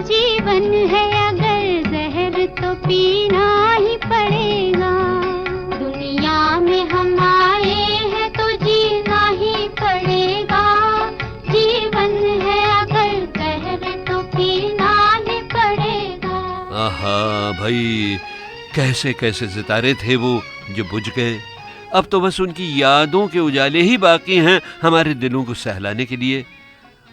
जीवन है अगर जहर तो पीना ही पड़ेगा। दुनिया में हम आए हैं तो जीना ही पड़ेगा, जीवन है अगर जहर तो पीना ही पड़ेगा। आहा भाई, कैसे कैसे सितारे थे वो जो बुझ गए। अब तो बस उनकी यादों के उजाले ही बाकी हैं हमारे दिलों को सहलाने के लिए,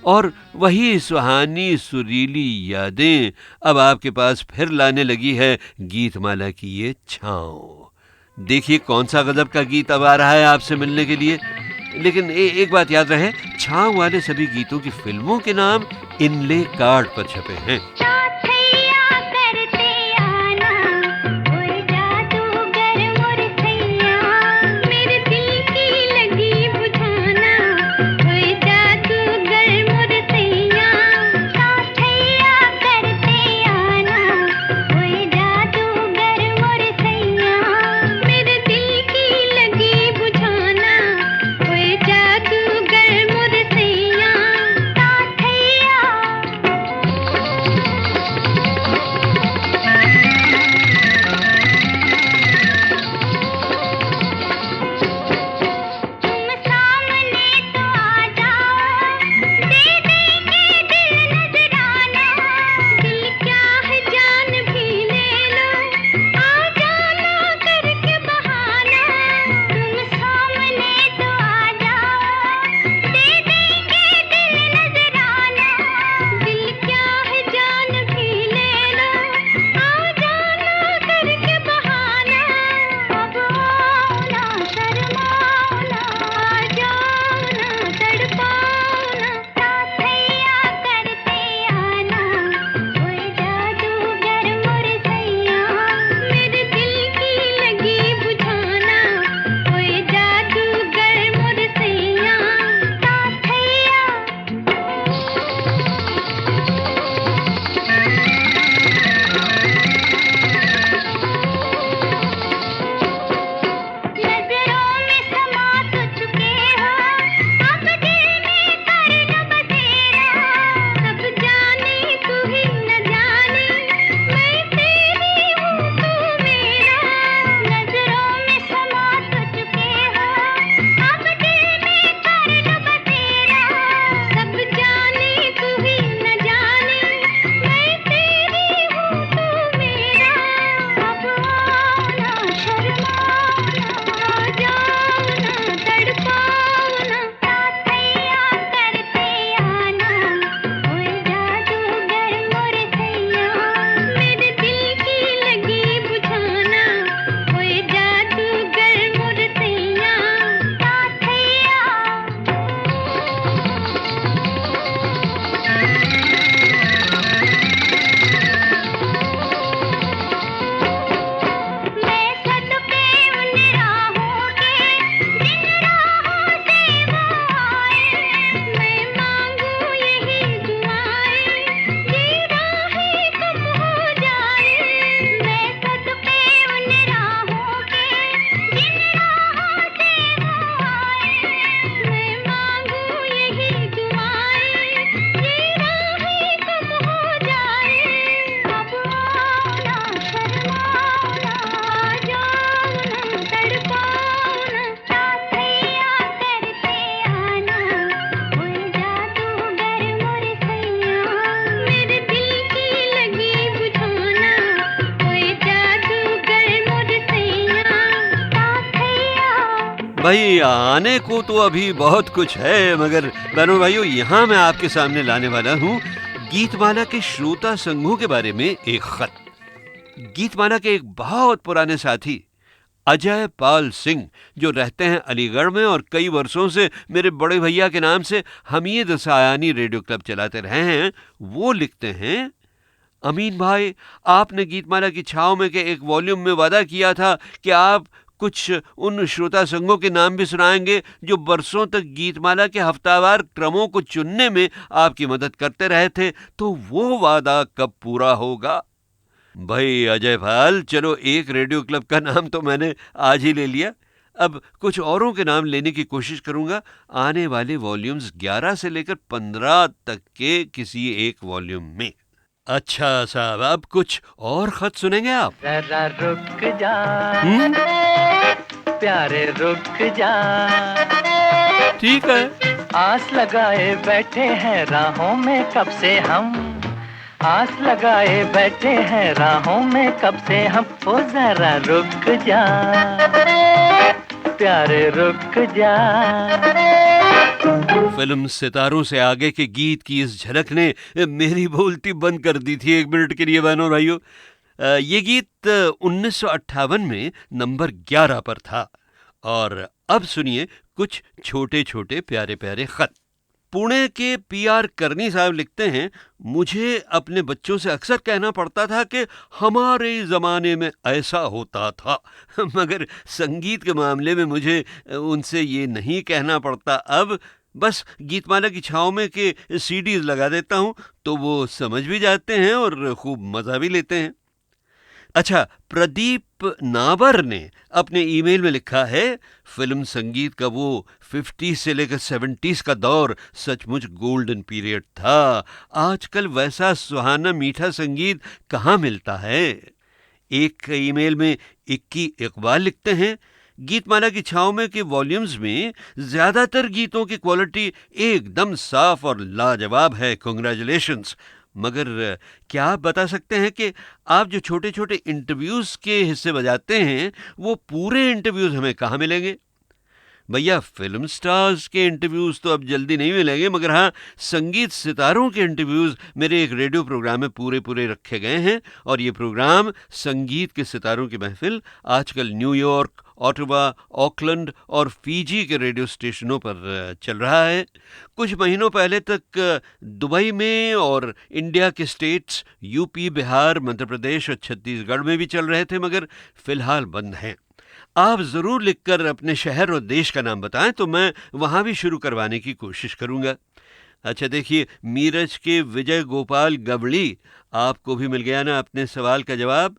और वही सुहानी सुरीली यादें अब आपके पास फिर लाने लगी है गीतमाला की ये छाँव। देखिए कौन सा गजब का गीत अब आ रहा है आपसे मिलने के लिए। लेकिन एक बात याद रहे, छाँव वाले सभी गीतों की फिल्मों के नाम इनले कार्ड पर छपे हैं। भाई आने को तो अभी बहुत कुछ है, मगर बहनों भाइयों यहाँ मैं आपके सामने लाने वाला हूँ गीतमाला के श्रोता संघों के बारे में एक खत। गीतमाला के एक बहुत पुराने साथी अजय पाल सिंह, जो रहते हैं अलीगढ़ में और कई वर्षों से मेरे बड़े भैया के नाम से हमीद सायानी रेडियो क्लब चलाते रहे हैं, वो लिखते हैं, अमीन भाई, आपने गीतमाला की छाव में के एक वॉल्यूम में वादा किया था कि आप कुछ उन श्रोता संघों के नाम भी सुनाएंगे जो बरसों तक गीतमाला के हफ्तावार क्रमों को चुनने में आपकी मदद करते रहे थे, तो वो वादा कब पूरा होगा? भाई अजय पाल, चलो एक रेडियो क्लब का नाम तो मैंने आज ही ले लिया, अब कुछ औरों के नाम लेने की कोशिश करूंगा आने वाले वॉल्यूम्स 11 से लेकर 15 तक के किसी एक वॉल्यूम में। अच्छा साहब, अब कुछ और खत सुनेंगे आप? जरा रुक जा प्यारे रुक जा, ठीक है। आस लगाए बैठे हैं राहों में कब से हम, आस लगाए बैठे हैं राहों में कब से हम, ओ जरा रुक जा प्यारे रुक जा। फिल्म सितारों से आगे के गीत की इस झलक ने मेरी बोलती बंद कर दी थी 1 मिनट के लिए बहनों भाइयों। ये गीत 1958 में नंबर 11 पर था। और अब सुनिए कुछ छोटे छोटे प्यारे प्यारे खत। पुणे के पीआर करनी साहब लिखते हैं, मुझे अपने बच्चों से अक्सर कहना पड़ता था कि हमारे ज़माने में ऐसा होता था, मगर संगीत के मामले में मुझे उनसे ये नहीं कहना पड़ता। अब बस गीतमाला की छाँव में के सीडीज लगा देता हूँ तो वो समझ भी जाते हैं और खूब मज़ा भी लेते हैं। अच्छा, प्रदीप नाबर ने अपने ईमेल में लिखा है, फिल्म संगीत का वो 50 से लेकर 70s का दौर सचमुच गोल्डन पीरियड था। आजकल वैसा सुहाना मीठा संगीत कहाँ मिलता है। एक ईमेल में इक्की इकबाल लिखते हैं, गीतमाला की छाँव में के वॉल्यूम्स में ज्यादातर गीतों की क्वालिटी एकदम साफ और लाजवाब है, कांग्रेचुलेशंस। मगर क्या आप बता सकते हैं कि आप जो छोटे छोटे इंटरव्यूज के हिस्से बजाते हैं वो पूरे इंटरव्यूज हमें कहाँ मिलेंगे? भैया, फिल्म स्टार्स के इंटरव्यूज तो अब जल्दी नहीं मिलेंगे, मगर हाँ, संगीत सितारों के इंटरव्यूज मेरे एक रेडियो प्रोग्राम में पूरे पूरे रखे गए हैं। और ये प्रोग्राम संगीत के सितारों की महफिल आजकल न्यूयॉर्क, ऑटवा, ऑकलैंड और फीजी के रेडियो स्टेशनों पर चल रहा है। कुछ महीनों पहले तक दुबई में और इंडिया के स्टेट्स यूपी, बिहार, मध्य प्रदेश और छत्तीसगढ़ में भी चल रहे थे, मगर फिलहाल बंद हैं। आप ज़रूर लिखकर अपने शहर और देश का नाम बताएं तो मैं वहाँ भी शुरू करवाने की कोशिश करूँगा। अच्छा देखिए, मीरज के विजय गोपाल गवड़ी, आपको भी मिल गया ना अपने सवाल का जवाब?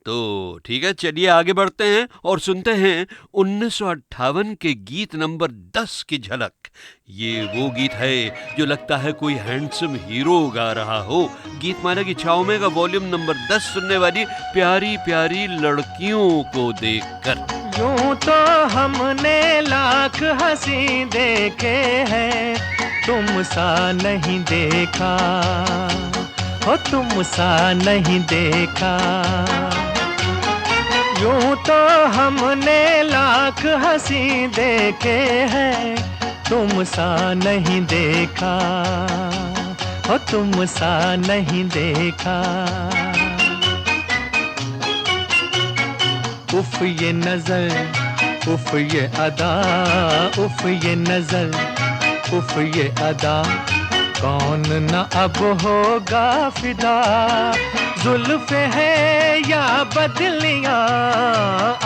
तो ठीक है, चलिए आगे बढ़ते हैं और सुनते हैं 1958 के गीत नंबर 10 की झलक। ये वो गीत है जो लगता है कोई हैंडसम हीरो गा रहा हो। गीतमाला की छाँव में का वॉल्यूम नंबर 10 सुनने वाली प्यारी प्यारी लड़कियों को देखकर। यूं तो हमने लाख हंसी देखे हैं, तुम सा नहीं देखा हो, तुम सा नहीं देखा। यूं तो हमने लाख हंसी देखे हैं, तुम सा नहीं देखा हो, तुम सा नहीं देखा। उफ ये नजर, उफ ये अदा, उफ ये नजर, उफ ये अदा, कौन न अब होगा फिदा। जुल्फ है या बदलियां,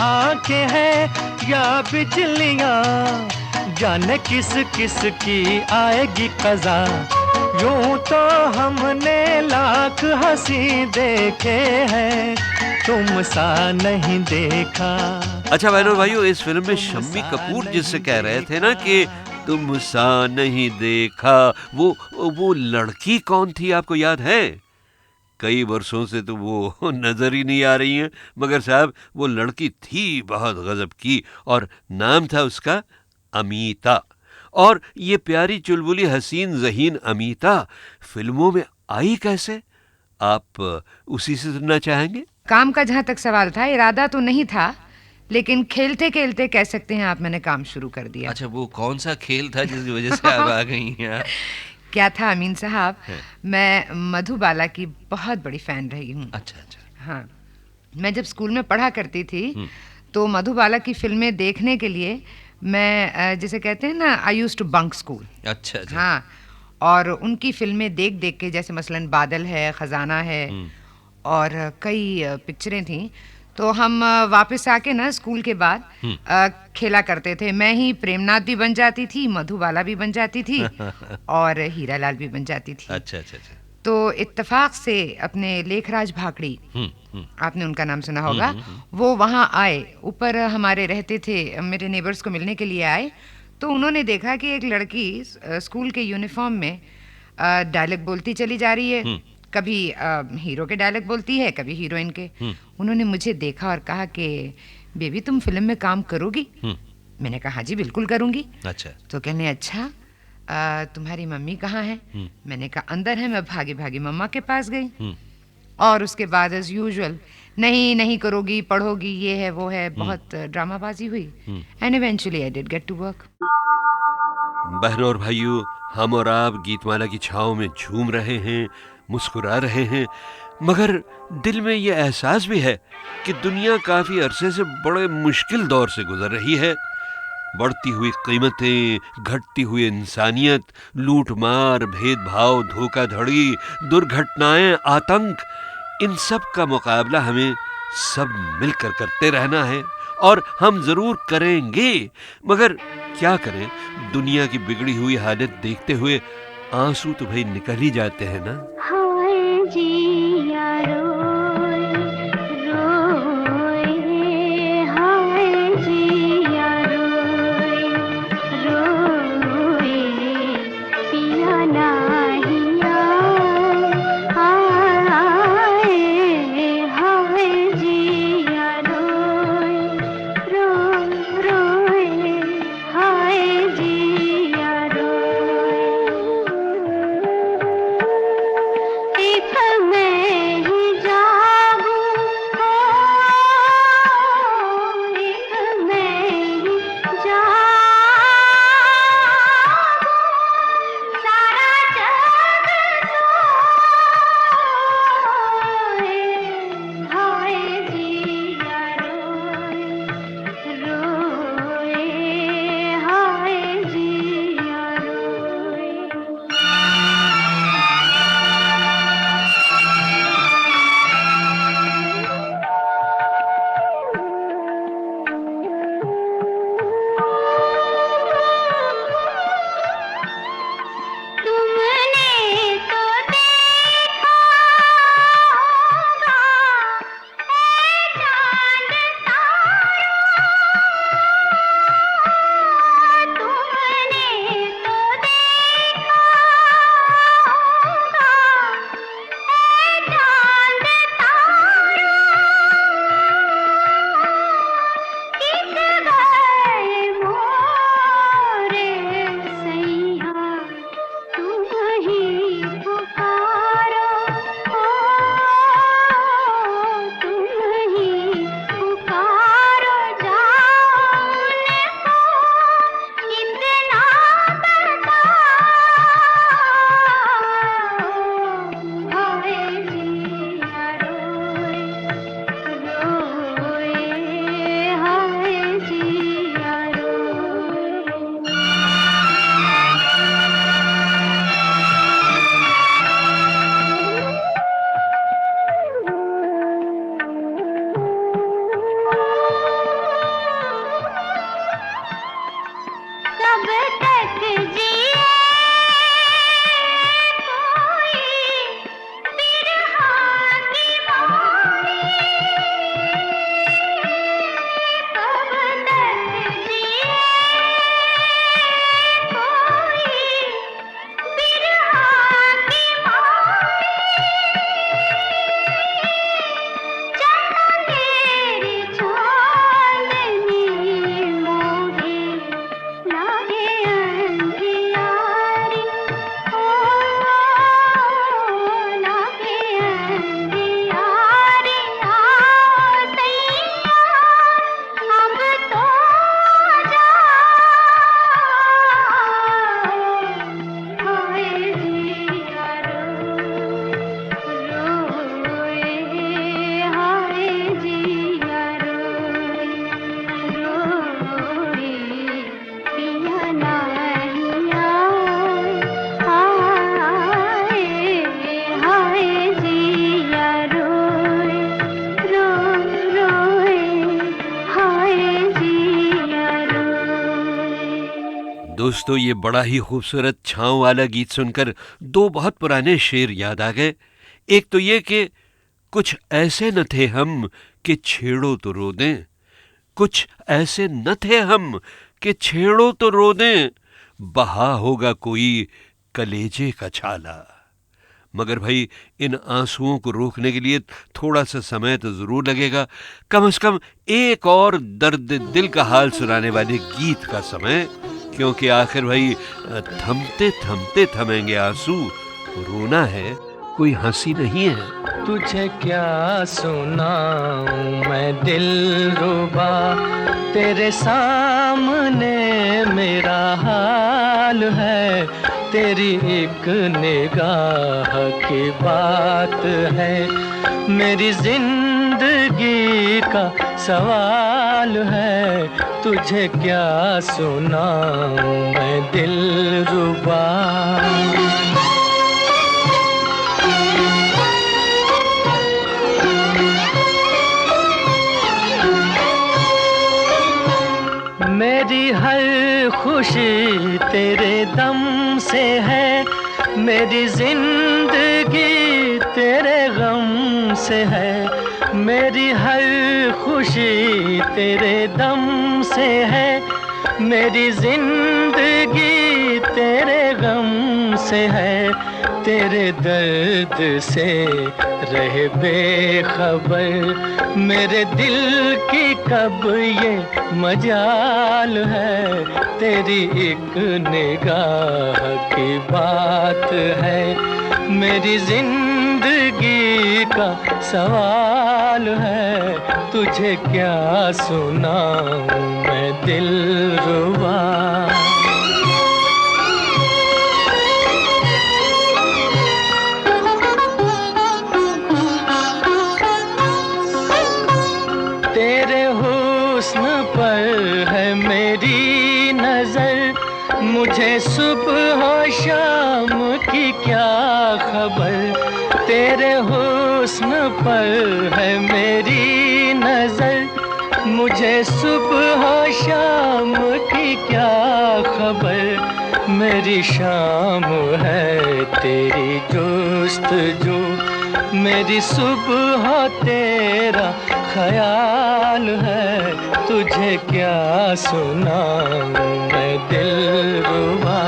आंखें हैं या बिजलियां, जाने किस किस की आएगी कज़ा। यूं तो हमने लाख हंसी देखे हैं, तुम सा नहीं देखा। अच्छा बहनों भाइयों, इस फिल्म में शम्मी कपूर जिससे कह रहे थे ना कि तुम सा नहीं देखा, वो लड़की कौन थी आपको याद है? कई वर्षों से तो वो नजर ही नहीं आ रही हैं, मगर साहब वो लड़की थी बहुत गजब की और नाम था उसका अमीता। और ये प्यारी चुलबुली हसीन ज़हीन अमीता फिल्मों में आई कैसे, आप उसी से सुनना चाहेंगे? काम का जहाँ तक सवाल था, इरादा तो नहीं था, लेकिन खेलते खेलते कह सकते हैं आप, मैंने काम शुरू कर दिया। अच्छा, वो कौन सा खेल था जिसकी वजह से आप आ गई हैं? क्या था अमीन साहब, मैं मधुबाला की बहुत बड़ी फ़ैन रही हूँ। अच्छा अच्छा। हाँ, मैं जब स्कूल में पढ़ा करती थी तो मधुबाला की फिल्में देखने के लिए मैं जिसे कहते हैं ना, I used to bunk school. अच्छा अच्छा। हाँ, और उनकी फिल्में देख देख के, जैसे मसलन बादल है, ख़जाना है और कई पिक्चरें थीं, तो हम वापस आके ना स्कूल के बाद खेला करते थे। मैं ही प्रेमनाथ भी बन जाती थी, मधुबाला भी बन जाती थी और हीरालाल भी बन जाती थी। अच्छा अच्छा अच्छा। तो इत्तेफाक से अपने लेखराज भाकड़ी, आपने उनका नाम सुना होगा, वो वहाँ आए, ऊपर हमारे रहते थे, मेरे नेबर्स को मिलने के लिए आए। तो उन्होंने देखा कि एक लड़की स्कूल के यूनिफॉर्म में डायलॉग बोलती चली जा रही है, कभी हीरो के डायलॉग बोलती है, कभी हीरोइन के। उन्होंने मुझे देखा और कहा कि बेबी तुम फिल्म में काम करोगी? मैंने कहा हाँ जी बिल्कुल करूँगी। अच्छा। तो कहने अच्छा तुम्हारी मम्मी कहाँ है? मैंने कहा अंदर है। मैं भागी भागी मम्मा के पास गई और उसके बाद एज यूजुअल नहीं नहीं करोगी, पढ़ोगी, ये है वो है, बहुत ड्रामाबाजी हुई and eventually I did get to work. बहनों और भाइयों, हम और आप गीतमाला की छाँव में झूम रहे हैं, मुस्कुरा रहे हैं, मगर दिल में ये एहसास भी है कि दुनिया काफ़ी अरसे से बड़े मुश्किल दौर से गुजर रही है। बढ़ती हुई कीमतें, घटती हुई इंसानियत, लूटमार, भेदभाव, धोखाधड़ी, दुर्घटनाएं, आतंक, इन सब का मुकाबला हमें सब मिलकर करते रहना है और हम ज़रूर करेंगे। मगर क्या करें, दुनिया की बिगड़ी हुई हालत देखते हुए आंसू तो भाई निकल ही जाते हैं ना। हाय जिया रोए रोए, हाय जिया रोए रोए, पिया नाहिया आए, हाय जिया रोए रोए, हाय जिया रोए। एक मैं ही जागूं, एक मैं ही जागूं, सारा जग सोए, हाय जिया रोए रोए, हाय जिया रोए। तुमने तो देखा होगा ऐ चांद तारा, तुमने तो देखा होगा ऐ चांद तारा, किस गए मोरे सैया, तुम ही पुकारो, तुम ही पुकारो, जाऊं उनको इतना बताओ, हाय जिया रोए रोए, हाय जिया रोए। कब तक जिए कोई बिरहा की माई, कब तक जिए कोई बिरहा की माई, चंदेरी चांदनी मोहे लागे अंधिया, दोस्तों, ये बड़ा ही खूबसूरत छाँव वाला गीत सुनकर दो बहुत पुराने शेर याद आ गए। एक तो ये कि कुछ ऐसे न थे हम कि छेड़ो तो रो दें, कुछ ऐसे न थे हम कि छेड़ो तो रो दें, बहा होगा कोई कलेजे का छाला। मगर भाई, इन आंसुओं को रोकने के लिए थोड़ा सा समय तो जरूर लगेगा, कम से कम एक और दर्द दिल का हाल सुनाने वाले गीत का समय, क्योंकि आखिर भाई थमते थमते थमेंगे आंसू, रोना है कोई हंसी नहीं है। तुझे क्या सुनाऊं मैं दिलरुबा, तेरे सामने मेरा हाल है, तेरी एक निगाह की बात है, मेरी जिंदगी का सवाल है, तुझे क्या सुनाऊं मैं दिलरुबा। मेरी हर खुशी तेरे दम से है, मेरी जिंदगी तेरे गम से है, मेरी हर खुशी तेरे दम से है, मेरी जिंदगी तेरे गम से है, तेरे दर्द से रहे बेखबर, मेरे दिल की कब ये मजाल है, तेरी एक निगाह की बात है, मेरी जिंदगी का सवाल है, तुझे क्या सुनाऊं मैं दिलरुबा। तेरे हुस्न पर है मेरी नजर, मुझे सुबह शाम की क्या खबर, तेरे हुस्न पर है मेरी नजर, मुझे सुबह शाम की क्या खबर, मेरी शाम है तेरी जुस्तजू, मेरी सुबह तेरा ख्याल है, तुझे क्या सुनाऊं मैं दिलरुबा।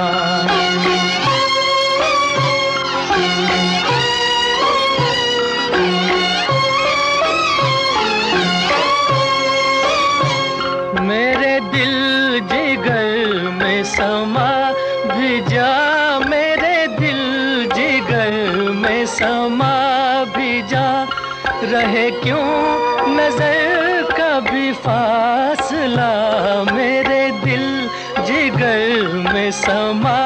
मेरे दिल जिगर में समा भी जा, मेरे दिल जिगर में समा भी जा, रहे क्यों नजर का भी फासला, मेरे दिल जिगर में समा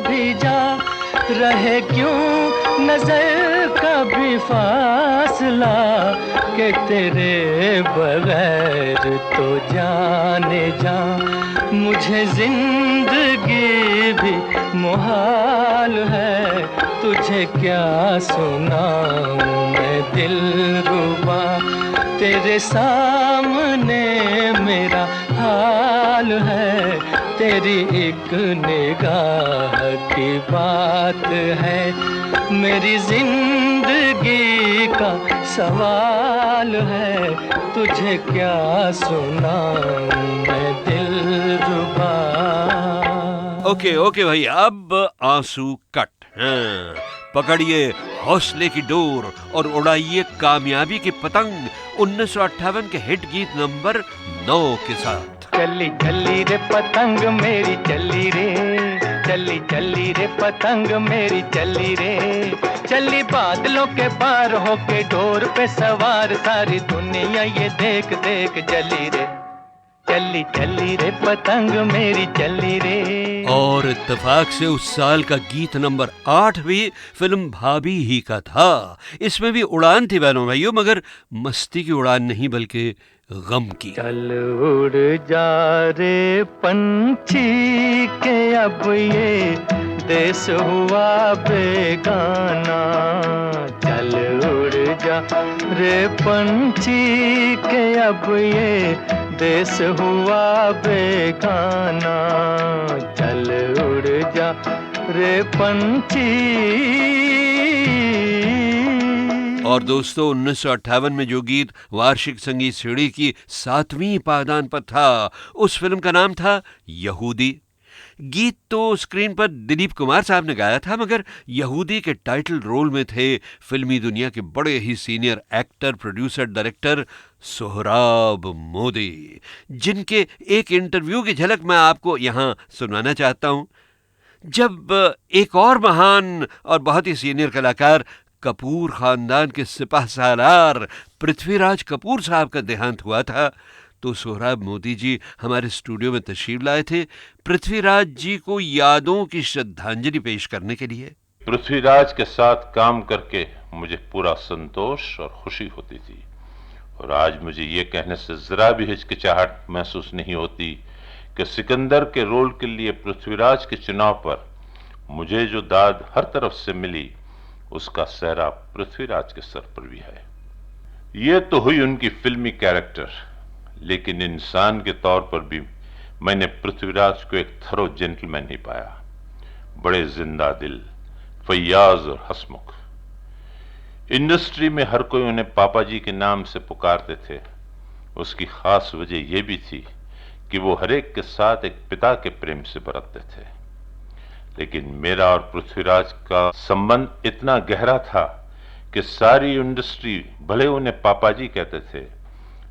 भी जा, रहे क्यों नजर का भी फासला, कि तेरे बगैर तो जाने जा, मुझे जिंदगी भी मुहाल है, तुझे क्या सुनाऊं मैं दिलरुबा, तेरे सामने मेरा हाल है, तेरी एक निगाह की बात है, मेरी जिंदगी का सवाल है, तुझे क्या सुनाऊं मैं दिलरुबा। ओके भाई, अब आंसू कट। हाँ, पकड़िए हौसले की डोर और उड़ाइए कामयाबी की पतंग 1958 के हिट गीत नंबर 9 के साथ। चली चली रे पतंग मेरी चली रे, चली चली रे पतंग मेरी चली रे, चली बादलों के पार होके डोर पे सवार, सारी दुनिया ये देख देख जली रे, चली चली रे पतंग मेरी चली रे। और इत्तेफाक से उस साल का गीत नंबर 8 भी फिल्म भाभी ही का था। इसमें भी उड़ान थी बहनों भाइयों, मगर मस्ती की उड़ान नहीं बल्कि गम की। चल उड़ जा रे पंछी के अब ये देश हुआ बेगाना, चल उड़ जा रे पंछी के अब ये देश हुआ बेगाना, चल जा रे पंछी। और दोस्तों 1958 में जो गीत वार्षिक संगीत सीढ़ी की 7वीं पायदान पर था, उस फिल्म का नाम था यहूदी। गीत तो स्क्रीन पर दिलीप कुमार साहब ने गाया था, मगर यहूदी के टाइटल रोल में थे फिल्मी दुनिया के बड़े ही senior actor, producer, director Sohrab Modi, जिनके एक इंटरव्यू की झलक मैं आपको यहां सुनाना चाहता हूं। जब एक और महान और बहुत ही सीनियर कलाकार कपूर खानदान के सिपह सालार पृथ्वीराज कपूर साहब का देहांत हुआ था, तो सोहराब मोदी जी हमारे स्टूडियो में तशरीफ लाए थे पृथ्वीराज जी को यादों की श्रद्धांजलि पेश करने के लिए। पृथ्वीराज के साथ काम करके मुझे पूरा संतोष और खुशी होती थी, और आज मुझे ये कहने से जरा भी हिचकिचाहट महसूस नहीं होती कि सिकंदर के रोल के लिए पृथ्वीराज के चुनाव पर मुझे जो दाद हर तरफ से मिली, उसका सहरा पृथ्वीराज के सर पर भी है। ये तो हुई उनकी फिल्मी कैरेक्टर, लेकिन इंसान के तौर पर भी मैंने पृथ्वीराज को एक थरो जेंटलमैन ही पाया। बड़े जिंदा दिल, फैयाज और हंसमुख। इंडस्ट्री में हर कोई उन्हें पापा जी के नाम से पुकारते थे। उसकी खास वजह यह भी थी कि वो हर एक के साथ एक पिता के प्रेम से बरतते थे। लेकिन मेरा और पृथ्वीराज का संबंध इतना गहरा था कि सारी इंडस्ट्री भले उन्हें पापा जी कहते थे,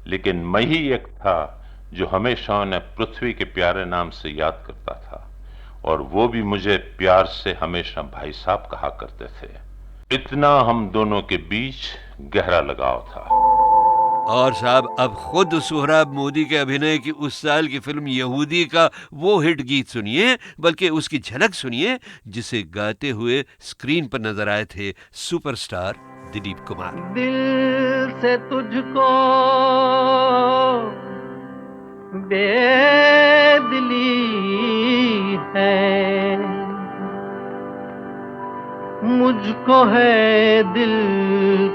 लेकिन मैं ही एक था जो हमेशा उन्हें पृथ्वी के प्यारे नाम से याद करता था, और वो भी मुझे प्यार से हमेशा भाई साहब कहा करते थे। इतना हम दोनों के बीच गहरा लगाव था। और साहब, अब खुद सोहराब मोदी के अभिनय की उस साल की फिल्म यहूदी का वो हिट गीत सुनिए, बल्कि उसकी झलक सुनिए, जिसे गाते हुए स्क्रीन पर नजर आए थे सुपरस्टार दिलीप कुमार। दिल से तुझको बेदिली है, मुझको है दिल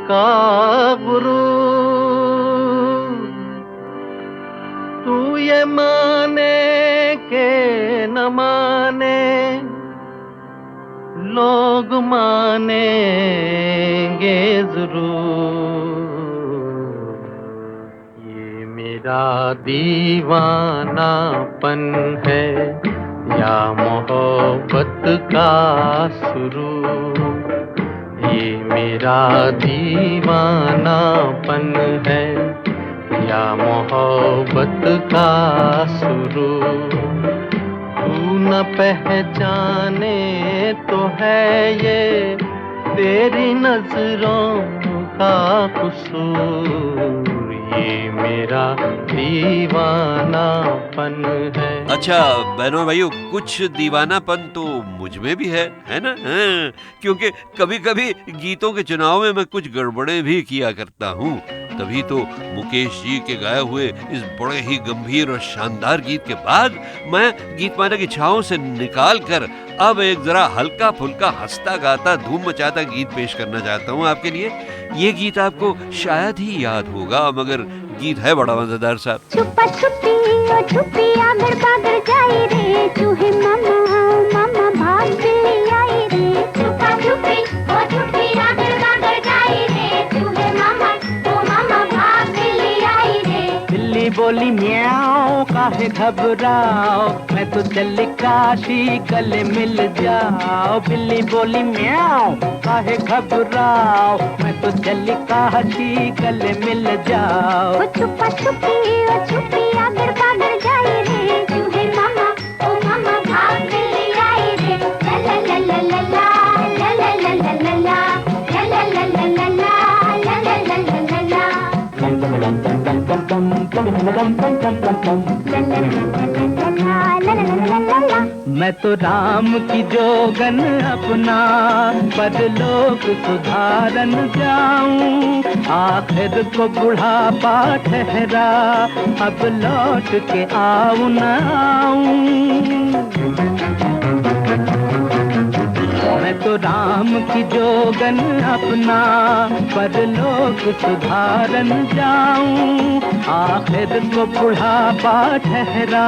का गुरूर। तू ये माने के न माने, लोग मानेंगे जरूर। ये मेरा दीवानापन है या मोहब्बत का सुरूर। ये मेरा दीवानापन है या मोहब्बत का सुरूर। तू न पहचाने तो है ये तेरी नजरों का कसूर। ये मेरा दीवानापन है। अच्छा बहनों भाइयों, कुछ दीवानापन तो मुझ में भी है ना? हाँ, क्योंकि कभी कभी गीतों के चुनाव में मैं कुछ गड़बड़े भी किया करता हूँ। तभी तो मुकेश जी के गाए हुए इस बड़े ही गंभीर और शानदार गीत के बाद मैं गीतमाला की छाओं से निकाल कर अब एक जरा हल्का फुल्का हंसता गाता धूम मचाता गीत पेश करना चाहता हूँ आपके लिए। ये गीत आपको शायद ही याद होगा, मगर गीत है बड़ा मजेदार साहब। छुपा छुपी ओ छुपी आगर बागर जाई रे, चूहे मामा मामा भाग बिल्ली आई रे। छुपा छुपी ओ छुपी आगर बागर जाई रे, चूहे मामा ओ मामा भाग बिल्ली आई रे। बिल्ली बोली म्याऊं काहे घबराओ, मैं तो चली काशी गले मिल जाओ। बिल्ली बोली म्याऊं काहे घबराओ, मैं तो चली काशी गले मिल जाओ। छुपा छुपी ओ छुपी आगर बागर जाई रे, चूहे मामा ओ मामा भाग बिल्ली आई रे। ला ला ला ला ला ला ला ला ला ला ला ला ला ला ला ला ला। मैं तो राम की जोगन अपना बदलोक सुधारन जाऊं। आखिर को बुढ़ापा ठहरा, अब लौट के आऊं न आऊं। मैं तो राम काम की जोगन अपना परलोक सुधारन जाऊं, आखिर को बुढ़ापा ठहरा,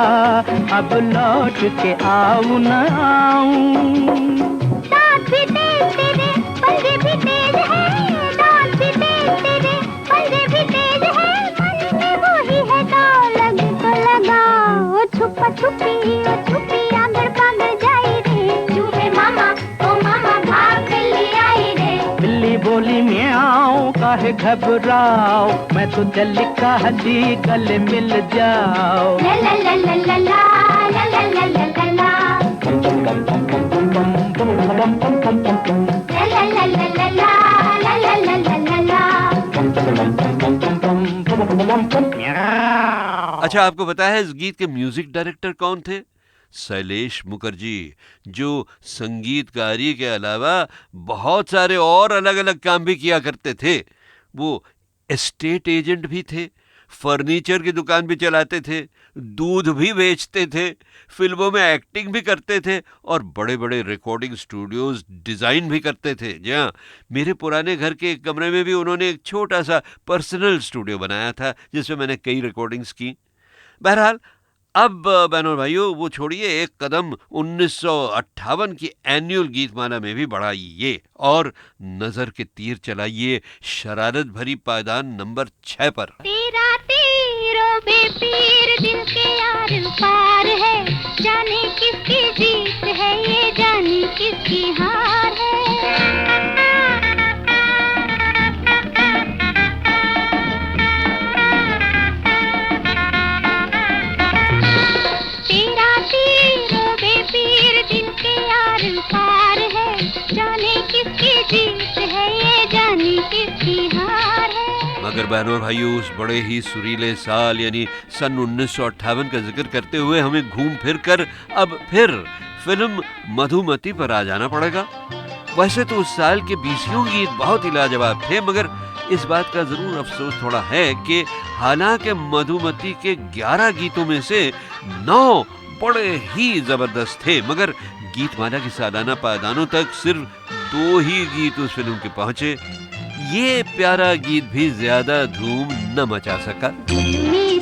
अब लौट के आऊं न आऊं। दांत भी तेज तेरे, पंजे भी तेज है, दांत भी तेज तेरे, पंजे भी तेज है, मन में वही है दाव, लग तो लगाओ, छुपा छुपी ओ छुपी आंगड़ पागल जाई रे, चूहे मामा ओ मामा भाग ले आई रे। बिल्ली बोली म्याऊं, काहे घबराओ, मैं तो दिल का हदी गले मिल जाओ। ला ला ला ला ला ला ला ला ला ला ला, ला ला ला ला ला ला ला ला ला ला। अच्छा, आपको पता है इस गीत के म्यूजिक डायरेक्टर कौन थे? शैलेश मुखर्जी, जो संगीतकारी के अलावा बहुत सारे और अलग अलग काम भी किया करते थे। वो एस्टेट एजेंट भी थे, फर्नीचर की दुकान भी चलाते थे, दूध भी बेचते थे, फिल्मों में एक्टिंग भी करते थे और बड़े बड़े रिकॉर्डिंग स्टूडियोज डिज़ाइन भी करते थे। जी हाँ, मेरे पुराने घर के एक कमरे में भी उन्होंने एक छोटा सा पर्सनल स्टूडियो बनाया था जिसमें मैंने कई रिकॉर्डिंग्स की। बहरहाल, अब बहनों और भाइयों, वो छोड़िए, एक कदम 1958 की एनुअल गीतमाला में भी बढ़ाइए और नजर के तीर चलाइए शरारत भरी पायदान नंबर 6 पर। तेरा तीरो बेपीर दिल के यार पार है, जाने किसकी जीत है ये, जाने किसकी हार है। मगर बहनों और भाइयों, उस बड़े ही सुरीले साल यानी सन 1958 का जिक्र करते हुए हमें घूम फिर कर अब फिर फिल्म मधुमती पर आ जाना पड़ेगा। वैसे तो उस साल के 20 गीत बहुत ही लाजवाब थे, मगर इस बात का जरूर अफसोस थोड़ा है कि हालांकि मधुमती के 11 गीतों में से 9 बड़े ही जबरदस्त थे, मगर गीतमाला की सालाना पायदानों तक सिर्फ 2 ही गीत उस फिल्म के पहुंचे। ये प्यारा गीत भी ज्यादा धूम न मचा सका।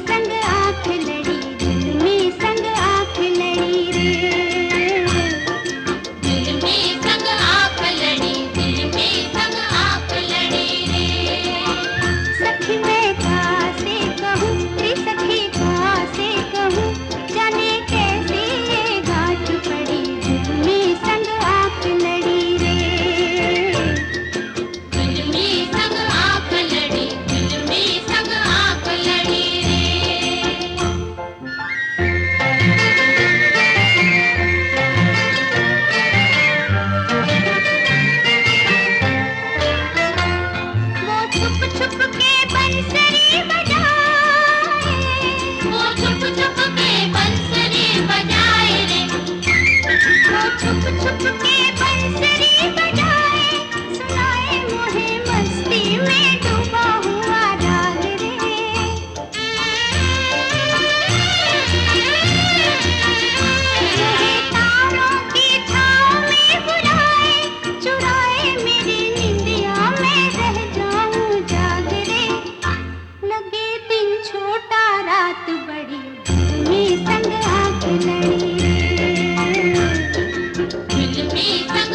संग आँख लड़ी, दिल में संग आँख लड़ी रे, दिल में संग आँख लड़ी, दिल में संग आँख लड़ी रे। सखी मैं कासे कहूँ, रे सखी कासे कहूँ, जाने कैसे ये गाँठ पड़ी, दिल में संग आँख लड़ी रे, दिल में संग आँख लड़ी, दिल में संग आँख लड़ी रे। वो छुप छुप के बंसरी बजाए, वो छुप छुप के बंसरी बजाए रे, वो छुप छुप के बंसरी बजाए, सुनाए मोहे मस्ती में डूबा हुआ राग रे। मुझे तारों की छाँव में बुलाए, चुराए मेरी निंदिया में रह जाऊं जाग रे। लगे दिन छोटा रात बड़ी, दिल में संग आँख लड़ी रे, दिल में संग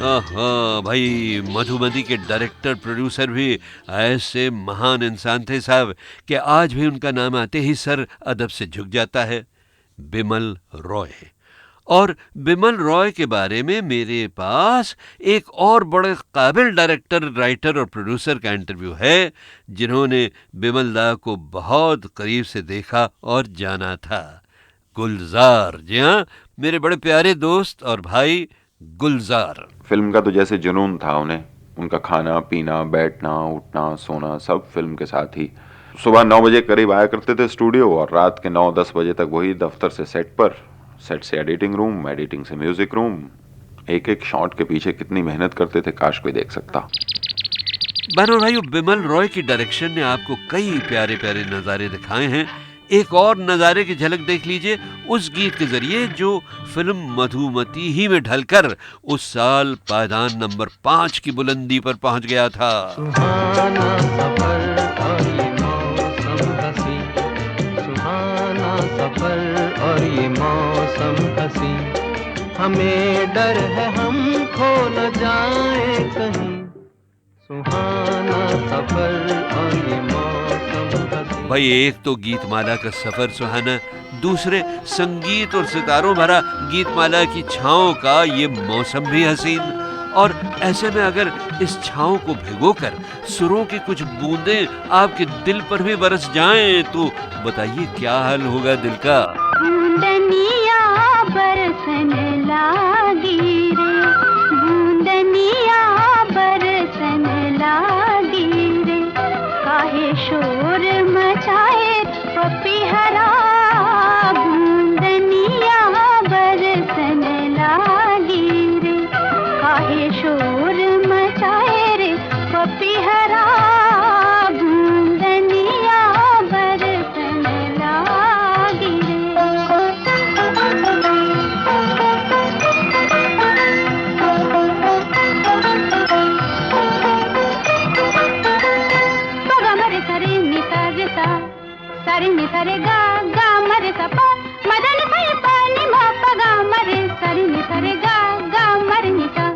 हाँ भाई, मधुमती के डायरेक्टर प्रोड्यूसर भी ऐसे महान इंसान थे साहब कि आज भी उनका नाम आते ही सर अदब से झुक जाता है, बिमल रॉय। और बिमल रॉय के बारे में मेरे पास एक और बड़े काबिल डायरेक्टर, राइटर और प्रोड्यूसर का इंटरव्यू है जिन्होंने बिमल दा को बहुत करीब से देखा और जाना था। गुलजार, जी हाँ, मेरे बड़े प्यारे दोस्त और भाई गुलजार। फिल्म का तो जैसे जुनून था उन्हें, उनका खाना पीना, बैठना उठना सोना सब फिल्म के साथ ही। सुबह 9 बजे करीब आया करते थे स्टूडियो और रात के 9-10 बजे तक वही दफ्तर से सेट पर, सेट से एडिटिंग रूम, एडिटिंग से म्यूजिक रूम। एक एक शॉट के पीछे कितनी मेहनत करते थे, काश कोई देख सकता। बहनों भाइयों, बिमल रॉय की डायरेक्शन ने आपको कई प्यारे प्यारे नज़ारे दिखाए हैं। एक और नज़ारे की झलक देख लीजिए उस गीत के जरिए जो फिल्म मधुमती ही में ढलकर उस साल पायदान नंबर 5 की बुलंदी पर पहुंच गया था। सुहाना सफर और ये मौसम हसी, सुहाना सफर और ये मौसम हसी, हमें डर है हम खो न जाए कहीं, सुहाना सफर और ये मौसम हसी। भाई, एक तो गीतमाला का सफर सुहाना, दूसरे संगीत और सितारों भरा गीतमाला की छाँव का ये मौसम भी हसीन। और ऐसे में अगर इस छाँव को भिगोकर सुरों की कुछ बूंदें आपके दिल पर भी बरस जाएं तो बताइए क्या हाल होगा दिल का। बूंदनिया बरसने लागी रे, बूंदनिया बरसने लागी रे, काहे शोर मचाए पपीहरा, बूंदनिया बरसने लागी रे, काहे शोर मचाए रे पपीहरा, बूंदनिया बरसने लागी रे। सारे नि सारे गा गा मरे सपा मदन सारे पानी मा पगा मरे सारे नि सारे गा गा मरे निसा,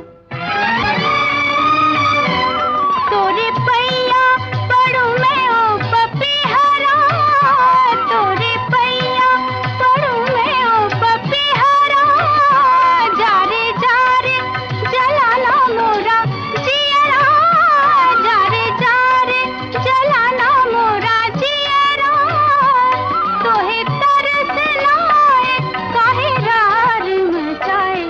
तोरे पैया पड़ू मैं ओ पपीहरा, तोरे पैया पड़ू मैं ओ पपीहरा, जारे जारे जलाना मोरा जियरा, जारे जारे जलाना मोरा जियरा, तोहे तरस लाए काहे रार मचाए,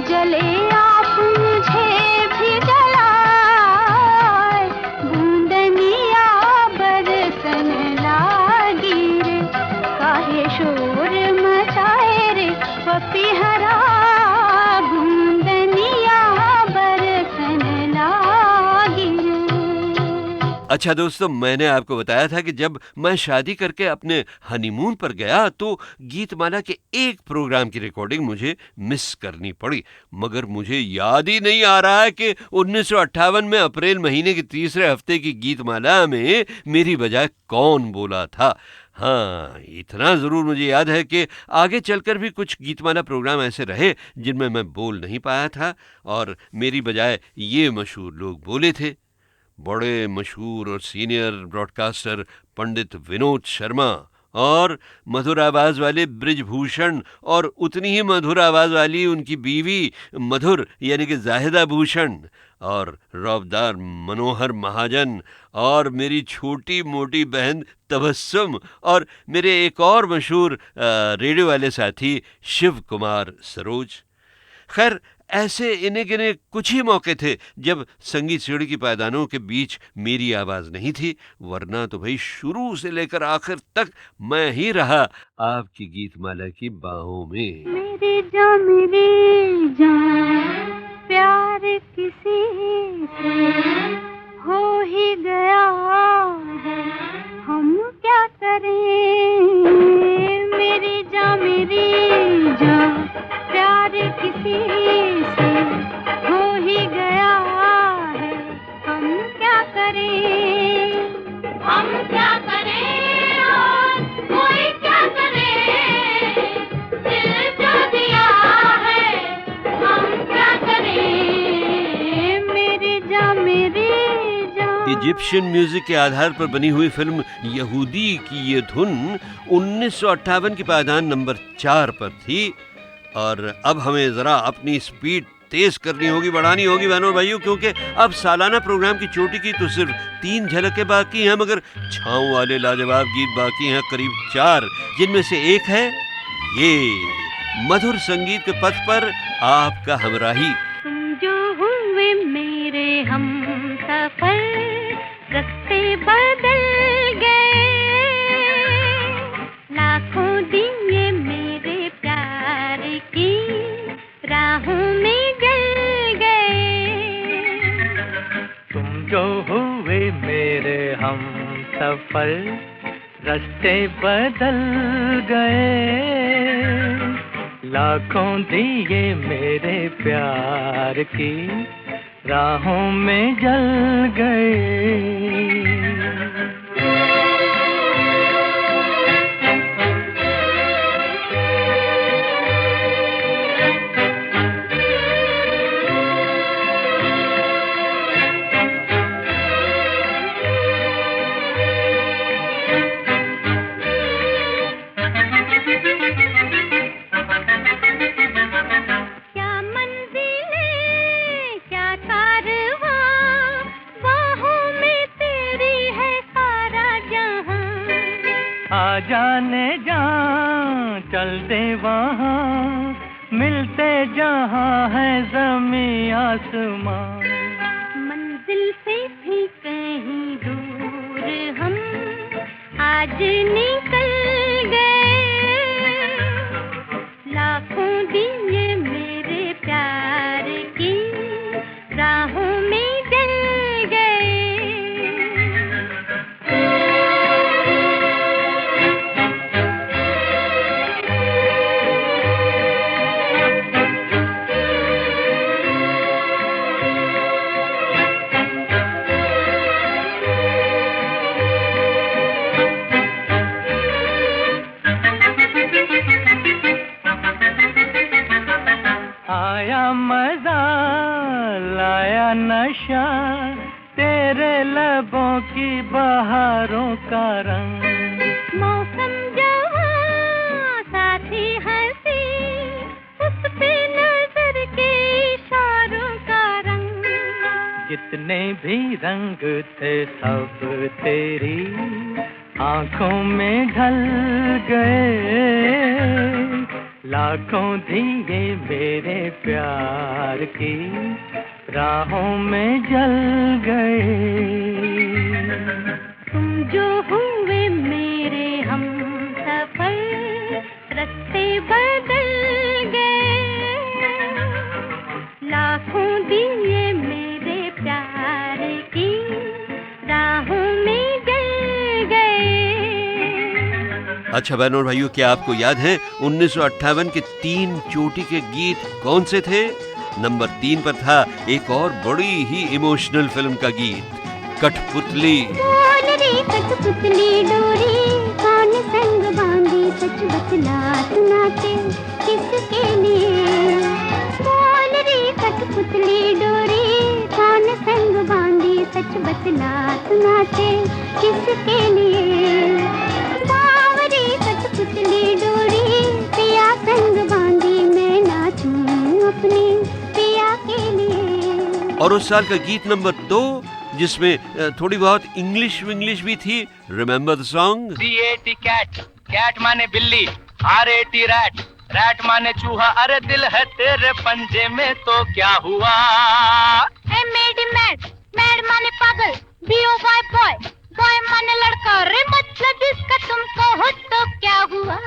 जले आप मुझे भी जलाए, बूंदनिया बरसन लागी रे, काहे शोर मचाए रे पपीहरा, बूंदनिया बरसन लागी रे। अच्छा दोस्तों, मैंने आपको बताया था कि जब मैं शादी करके अपने हनीमून पर गया तो गीतमाला के एक प्रोग्राम की रिकॉर्डिंग मुझे मिस करनी पड़ी, मगर मुझे याद ही नहीं आ रहा है कि 1958 में अप्रैल महीने के तीसरे हफ्ते की गीतमाला में मेरी बजाय कौन बोला था। हाँ, इतना ज़रूर मुझे याद है कि आगे चलकर भी कुछ गीतमाला प्रोग्राम ऐसे रहे जिनमें मैं बोल नहीं पाया था और मेरी बजाय ये मशहूर लोग बोले थे। बड़े मशहूर और सीनियर ब्रॉडकास्टर पंडित विनोद शर्मा और मधुर आवाज़ वाले ब्रिजभूषण और उतनी ही मधुर आवाज़ वाली उनकी बीवी मधुर यानी कि जाहिदा भूषण और रौबदार मनोहर महाजन और मेरी छोटी मोटी बहन तबस्सुम और मेरे एक और मशहूर रेडियो वाले साथी शिव कुमार सरोज। खैर, ऐसे इन्हें गिने कुछ ही मौके थे जब संगीत सीढ़ी की पायदानों के बीच मेरी आवाज़ नहीं थी, वरना तो भाई शुरू से लेकर आखिर तक मैं ही रहा आपकी गीतमाला की बाहों में। मेरी जान प्यार किसी से हो ही गया है, हम क्या करें, मेरी जान प्यार किसी से हो ही गया है, हम क्या करें, हम क्या करें और कोई क्या करे, दिल जो दिया है हम क्या करें, इजिप्शियन म्यूजिक के आधार पर बनी हुई फिल्म यहूदी की ये धुन 1958 की पायदान नंबर 4 पर थी। और अब हमें जरा अपनी स्पीड तेज करनी होगी, बढ़ानी होगी बहनों भाइयों, क्योंकि अब सालाना प्रोग्राम की चोटी की तो सिर्फ 3 झलकें बाकी हैं, मगर छाँव वाले लाजवाब गीत बाकी हैं करीब 4, जिनमें से एक है ये मधुर संगीत के पथ पर आपका हमराही। तुम जो हुए मेरे हम सफर, रास्ते बदल गए, लाखों दिए मेरे प्यार की राहों में जल गए। तुम जो हुए मेरे हम सफर, रास्ते बदल गए, लाखों दिए मेरे प्यार की राहों में जल गए। जाने जा चल दे वहाँ, मिलते जहाँ है ज़मीं आसमां। मंजिल से भी कहीं दूर हम आज निकल गए, लाखों दिए मेरे प्यार की राहों में जल गए। नशा तेरे लबों की बहारों का रंग, मौसम जवां साथी हंसी, उस पे नजर के इशारों का रंग। जितने भी रंग थे सब तेरी आंखों में ढल गए, लाखों दिए मेरे प्यार की राहों में जल गए। तुम जो हुए मेरे हम सफर, रास्ते बदल गए, लाखों दिए मेरे प्यार की राहों में जल गए। अच्छा बहनों और भाइयों, क्या आपको याद है 1958 के 3 चोटी के गीत कौन से थे? नंबर 3 पर था एक और बड़ी ही इमोशनल फिल्म का गीत, कठपुतली। बोल रे कठपुतली डोरी, कौन संग बांधी, सच बतला सुनाते किसके लिए। बोल रे कठपुतली डोरी, कौन संग बांधी, सच बतला सुनाते किसके लिए। बावरी कठपुतली डोरी, पिया संग बांधी, मैं नाचूं अपने पिया के लिए। और उस साल का गीत नंबर 2, जिसमें थोड़ी बहुत इंग्लिश भी थी, remember the song. C-A-T cat, cat माने बिल्ली, R-A-T रैट, रैट माने चूहा, अरे दिल है तेरे पंजे में तो क्या हुआ। M-A-D मैड, मैड माने पागल, B-O-Y बॉय, बॉय माने लड़का, रे मतलब इसका तुमको हो तो क्या हुआ।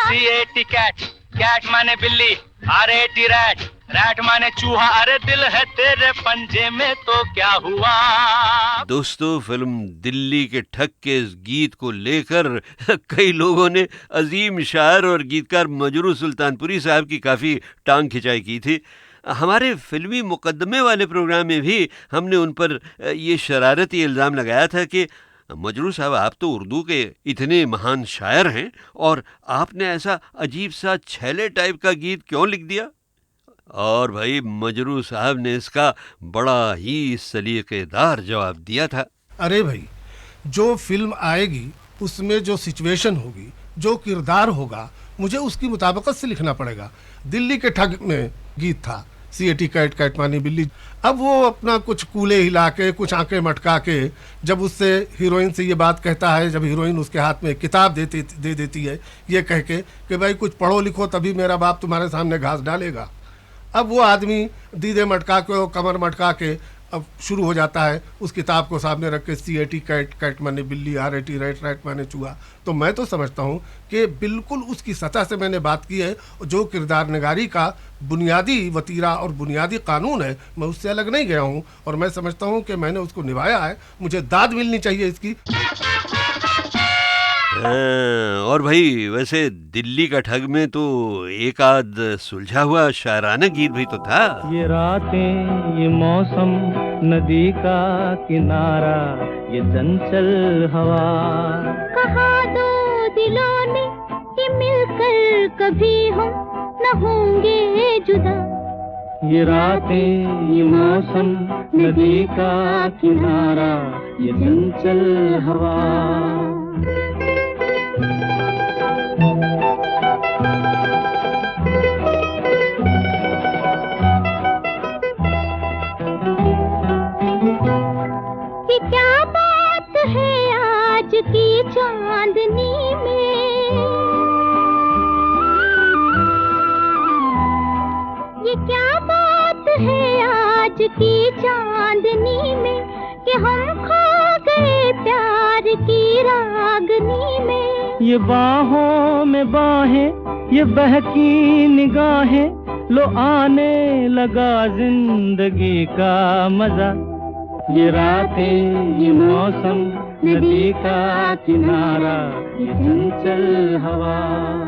C-A-T कैट, कैट माने बिल्ली, R-A-T रैट, रैट माने चूहा, अरे दिल है तेरे पंजे में तो क्या हुआ। दोस्तों, फिल्म दिल्ली के ठग के इस गीत को लेकर कई लोगों ने अजीम शायर और गीतकार मजरू सुल्तानपुरी साहब की काफ़ी टांग खिंचाई की थी। हमारे फिल्मी मुकदमे वाले प्रोग्राम में भी हमने उन पर ये शरारती इल्ज़ाम लगाया था कि मजरू साहब, आप तो उर्दू के इतने महान शायर हैं और आपने ऐसा अजीब सा छैले टाइप का गीत क्यों लिख दिया। और भाई मजरू साहब ने इसका बड़ा ही सलीकेदार जवाब दिया था। अरे भाई, जो फिल्म आएगी उसमें जो सिचुएशन होगी, जो किरदार होगा, मुझे उसकी मुताबिकत से लिखना पड़ेगा। दिल्ली के ठग में गीत था, CAT कैट कैट मानी बिल्ली। अब वो अपना कुछ कूले हिला के, कुछ आंखें मटका के जब उससे हीरोइन से ये बात कहता है, जब हीरोइन उसके हाथ में किताब दे देती है ये कह के कि भाई कुछ पढ़ो लिखो तभी मेरा बाप तुम्हारे सामने घास डालेगा। अब वो आदमी दीदे मटका के, कमर मटका के अब शुरू हो जाता है उस किताब को सामने रख के, CAT कैट कैट माने बिल्ली, RAT रैट रैट माने चूहा। तो मैं तो समझता हूँ कि बिल्कुल उसकी सतह से मैंने बात की है। जो किरदार नगारी का बुनियादी वतीरा और बुनियादी कानून है, मैं उससे अलग नहीं गया हूँ और मैं समझता हूँ कि मैंने उसको निभाया है। मुझे दाद मिलनी चाहिए इसकी। और भाई वैसे दिल्ली का ठग में तो एक आध सुलझा हुआ शायराना गीत भी तो था। ये रातें, ये मौसम, नदी का किनारा, ये चंचल हवा, कहा दो दिलों ने कि मिलकर कभी हम न होंगे जुदा। ये रातें, ये मौसम, नदी का किनारा, ये चंचल हवा। ये क्या बात है आज की चांदनी में, ये क्या बात है आज की चांदनी में कि हम खो गए प्यार की रागनी में। ये बाहों में बाहें, ये बहकी निगाहें, लो आने लगा जिंदगी का मजा। ये रातें, ये मौसम, नदी का किनारा, ये चंचल हवा।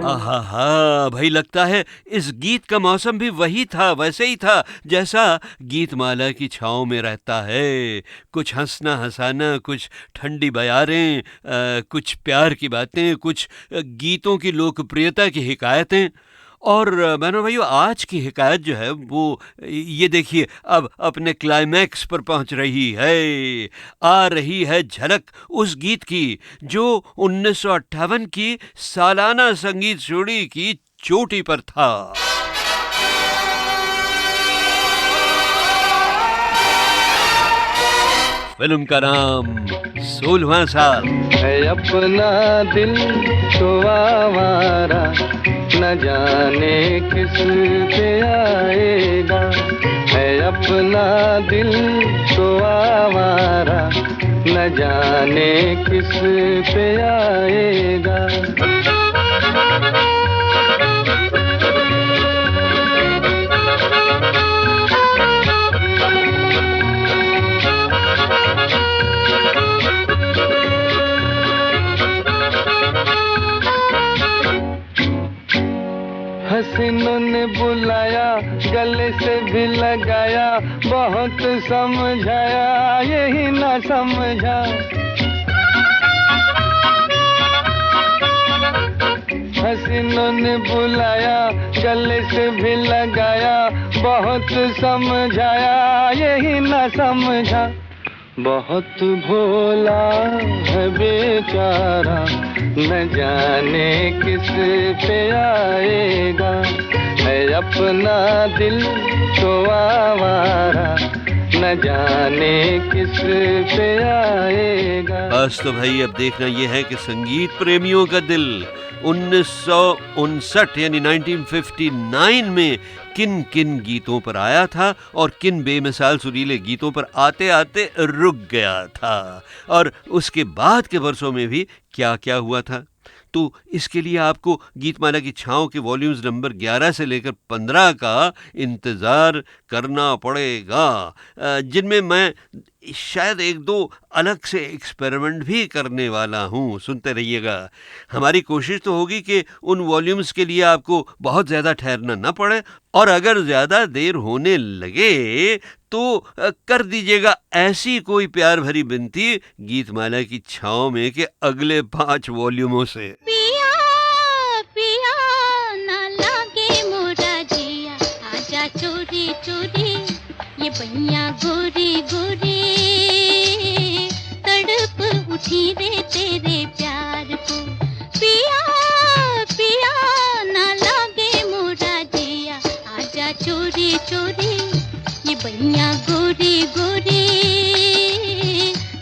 आहा, भाई लगता है इस गीत का मौसम भी वही था, वैसे ही था जैसा गीतमाला की छाँव में रहता है। कुछ हंसना हंसाना, कुछ ठंडी बयारें, कुछ प्यार की बातें, कुछ गीतों की लोकप्रियता की हिकायतें। और बहनों भाइयों, आज की हिकायत जो है वो ये देखिए अब अपने क्लाइमैक्स पर पहुंच रही है। आ रही है झलक उस गीत की जो 1958 की सालाना संगीत जोड़ी की चोटी पर था। फिल्म का नाम 16वां साल है। अपना दिल तो आवारा, न जाने किस पे आएगा। है अपना दिल तो आवारा, न जाने किस पे आएगा। हसीनों ने बुलाया, गले से भी लगाया, बहुत समझाया, यही ना समझा। हसीनों ने बुलाया, गले से भी लगाया, बहुत समझाया, यही ना समझा। बहुत भोला है बेचारा, न जाने किस पे आएगा। है अपना दिल तो आवारा, न जाने किस पे आएगा। बस तो भाई अब देखना यह है कि संगीत प्रेमियों का दिल 1959 यानी 1959 में किन किन गीतों पर आया था और किन बेमिसाल सुरीले गीतों पर आते आते रुक गया था, और उसके बाद के वर्षों में भी क्या क्या हुआ था। तो इसके लिए आपको गीतमाला की छाँव के वॉल्यूम्स नंबर 11 से लेकर 15 का इंतज़ार करना पड़ेगा, जिनमें मैं शायद एक दो अलग से एक्सपेरिमेंट भी करने वाला हूँ। सुनते रहिएगा। हमारी कोशिश तो होगी कि उन वॉल्यूम्स के लिए आपको बहुत ज़्यादा ठहरना ना पड़े, और अगर ज़्यादा देर होने लगे तो कर दीजिएगा ऐसी कोई प्यार भरी विनती गीतमाला की छाँव में के अगले 5 वॉल्यूमों से। पिया पिया ना लागे मोरा जिया, आजा आजा चोरी चोरी ये बहिया गोरी गोरी तड़प उठी रे तेरे प्यार को पिया पिया ना लागे मोरा जिया आजा चोरी चोरी ये बहिया गोरी गोरी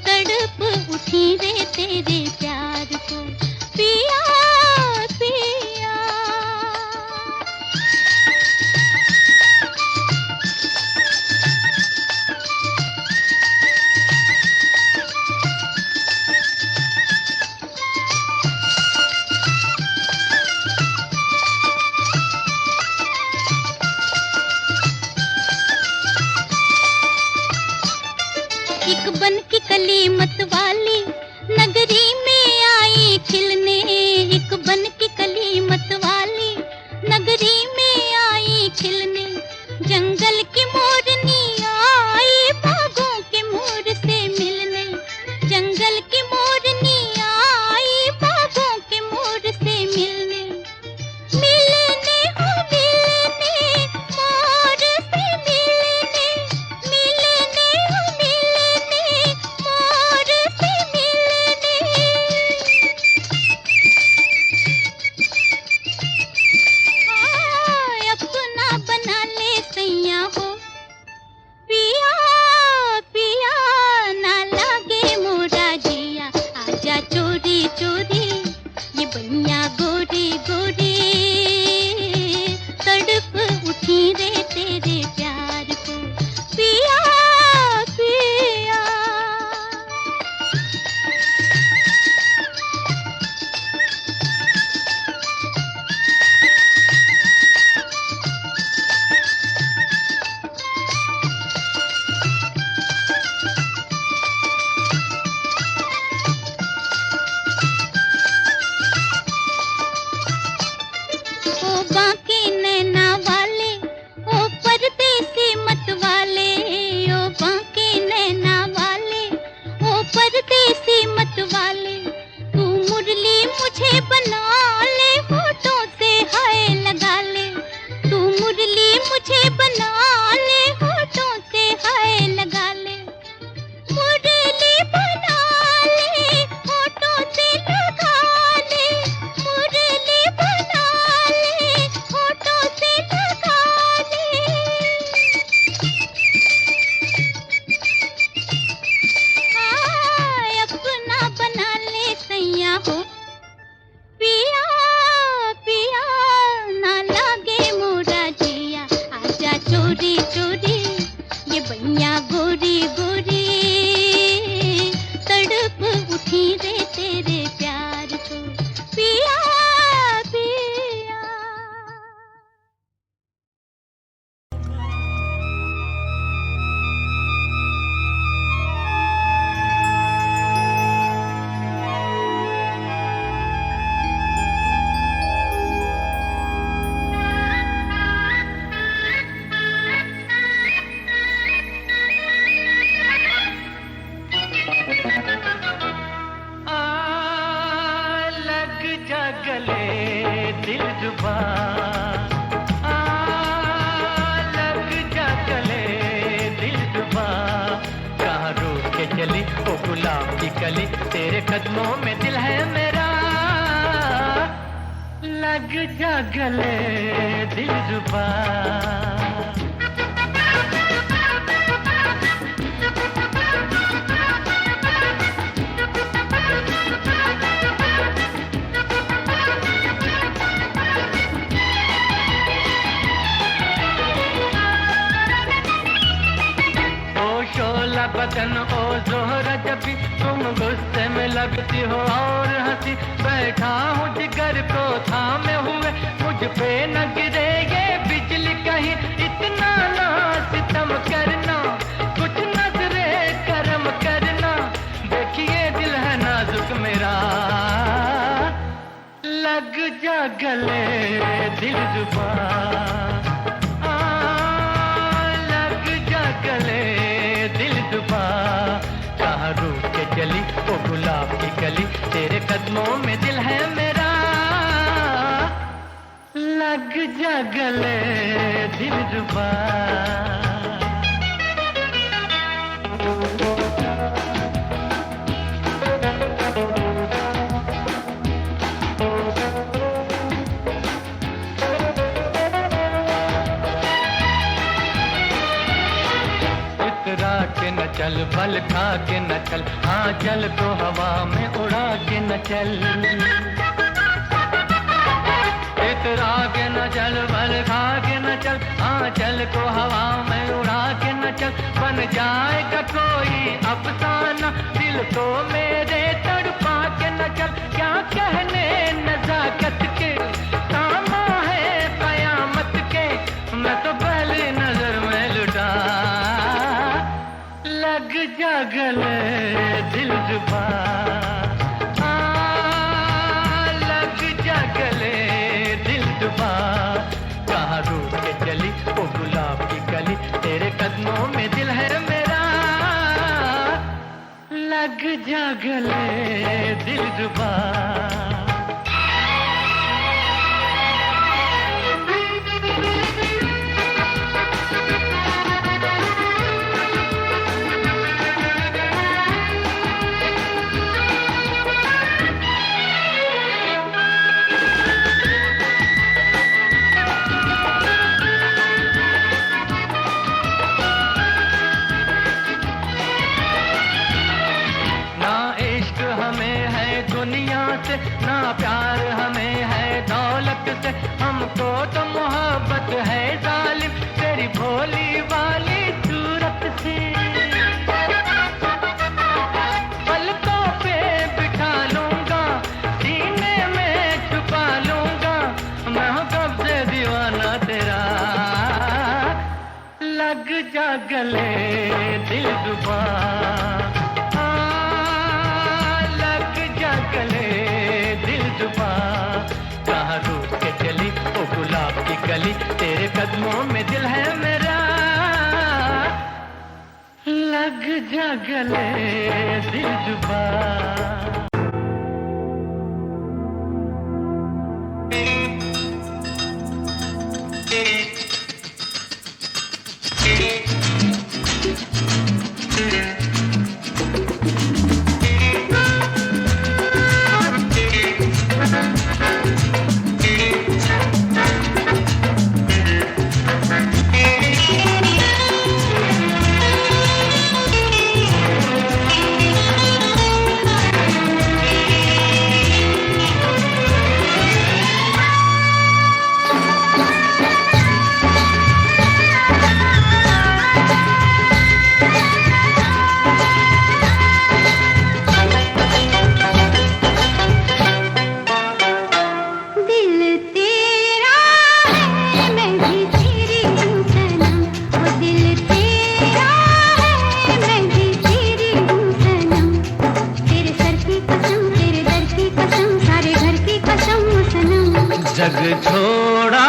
तड़प उठी रे तेरे प्यार को पिया पिया। एक बन की कली मत वाली नगरी में आई खिलने एक बन की कली मत वाली नगरी में आई खिलने जंगल की मोरनी आई बागों के मोर से मिलने जंगल की मोरनी आई बागों के मोर से मिलने मिलने हो मिलने मोर से मिलने मिलने हो मिलने मोर से मिलने अपना बना ले सैया हो पिया पिया ना लागे मोरा जिया आजा चोरी चोरी ये बनिया गोरी गोरी तड़प उठी रे तेरे प्यार को पिया पिया। ओ बाके नैना वाले ओ परदेसी मत वाले ओ बाके नैना वाले ओ परदेसी मत वाले तू मुरली मुझे बना ले होठों से हाय लगा ले तू मुरली मुझे बना ले होठों से हाय लगा ले मुरली बना ले होठों से लगा ले मुरली बना ले होठों से लगा ले हाय अपना बना ले सैया हो पिया पिया ना लागे मोरा जिया आजा चोरी चोरी ये बनिया गोरी गोरी तड़प उठी रे तेरे प्यार को पिया पिया। लग जा गले दिल रुबा लग जा गले दिल रुबा कहाँ रूठ के चली ओ गुलाब की कली तेरे कदमों में दिल है मेरा लग जा गले दिल रुबा शोला बदन ओ जोहरा जबी तुम गुस्से में लगती हो और हंसी बैठा हूँ जिगर को थामे हुए मुझ पे न गिरे ये बिजली कहीं इतना ना सितम करना कुछ नजरे करम करना देखिए दिल है नाजुक मेरा लग जा गले दिल रुबा लग जा गले दिल रुबा कहाँ रूठ के चली वो गुलाब की कली तेरे कदमों में दिल है मेरा लग जा गले दिलरुबा इतरा के न चल बल खा के न चल हाँ चल तो हवा में उड़ा के न चल इतरा के न चल बल खा के न चल हाँ चल को हवा में उड़ा के न चल बन जाएगा कोई अफसाना दिल को मेरे तड़पा के न चल क्या कहने नजाकत के सामा है कयामत के मैं तो पहली नजर में लुटा लग जा गले दिलरुबा लग जा गले दिलरुबा कहाँ रूठ के चली वो गुलाब की कली तेरे कदमों में दिल है मेरा लग जा गले दिलरुबा ना प्यार हमें है दौलत से हमको तो मोहब्बत है जालिम तेरी भोली वाली सूरत से पलकों पे बिठा लूंगा सीने में छुपा लूंगा मैं हूँ कब से दीवाना तेरा लग जा गले दिलरुबा कहाँ रूठ के चली वो गुलाब की कली तेरे कदमों में दिल है मेरा लग जा गले दिलरुबा जग छोड़ा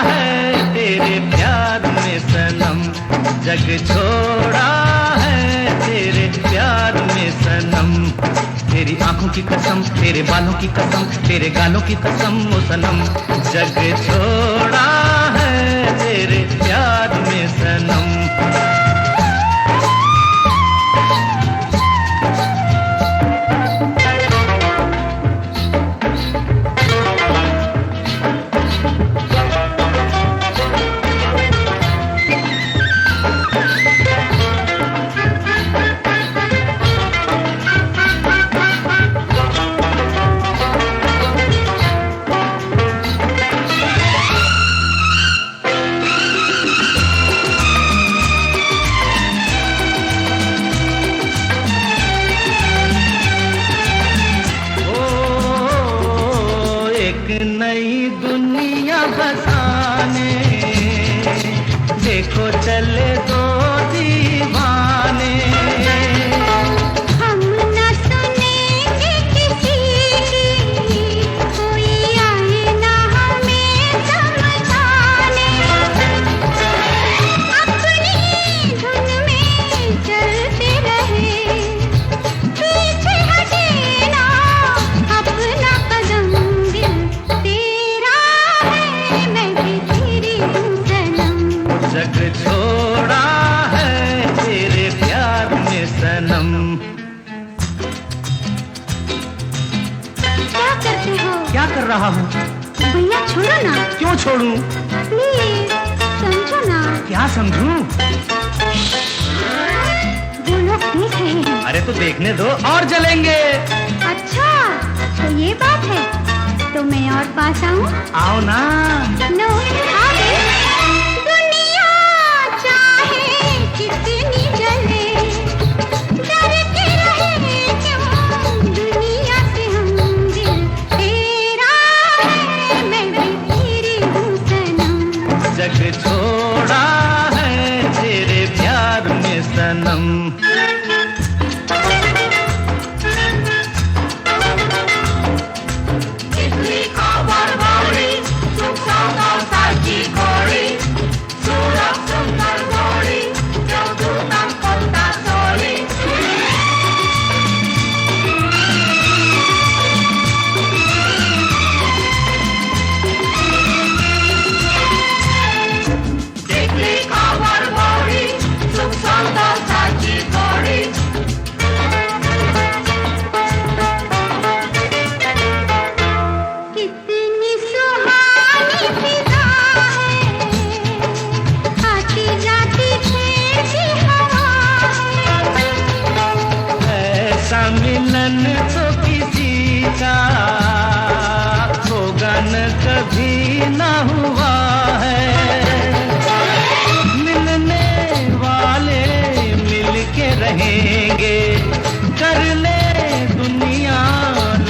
है तेरे प्यार में सनम जग छोड़ा है तेरे प्यार में सनम तेरी आंखों की कसम तेरे बालों की कसम तेरे गालों की कसम ओ सनम जग छोड़ा है तेरे प्यार में सनम देखो चले दो दीवाने हम न सुनेंगे किसी की कोई आए ना हमें समझाने अपनी धुन में चलते रहे पीछे हटे ना अपना कदम दिल तेरा है मैं छोड़ा है तेरे प्यार में सनम। क्या करते हो? क्या कर रहा हूँ? भैया छोड़ो ना। क्यों छोड़ूं? प्लीज समझो ना। क्या समझूं? वो लोग देख रहे हैं। अरे तो देखने दो, और जलेंगे। अच्छा तो ये बात है, तो मैं और पास आऊं? आओ ना। नो आ गई। दुनिया चाहे कितनी जले, डर के रहे क्यों दुनिया से हम, दिल तेरा है मैं भी तेरी हूँ सनम। जग छोड़ा है तेरे प्यार में सनम। कितनी सुहानी फिजा है, आती जाती छेड़ती हवा है। ऐसा मिलन तो किसी का होगा न कभी न हुआ है। मिलने वाले मिलके रहेंगे, कर ले दुनिया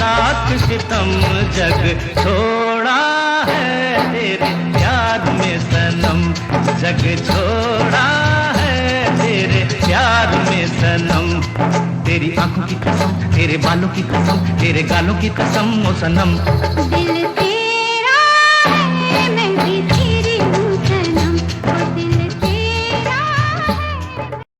रात सितम। जग छोड़ा है तेरे प्यार में सनम। जग छोड़ा है तेरे प्यार में सनम। तेरी आंखों की कसम, तेरे बालों की कसम, तेरे गालों की कसम ओ सनम। दिल तेरा है मैं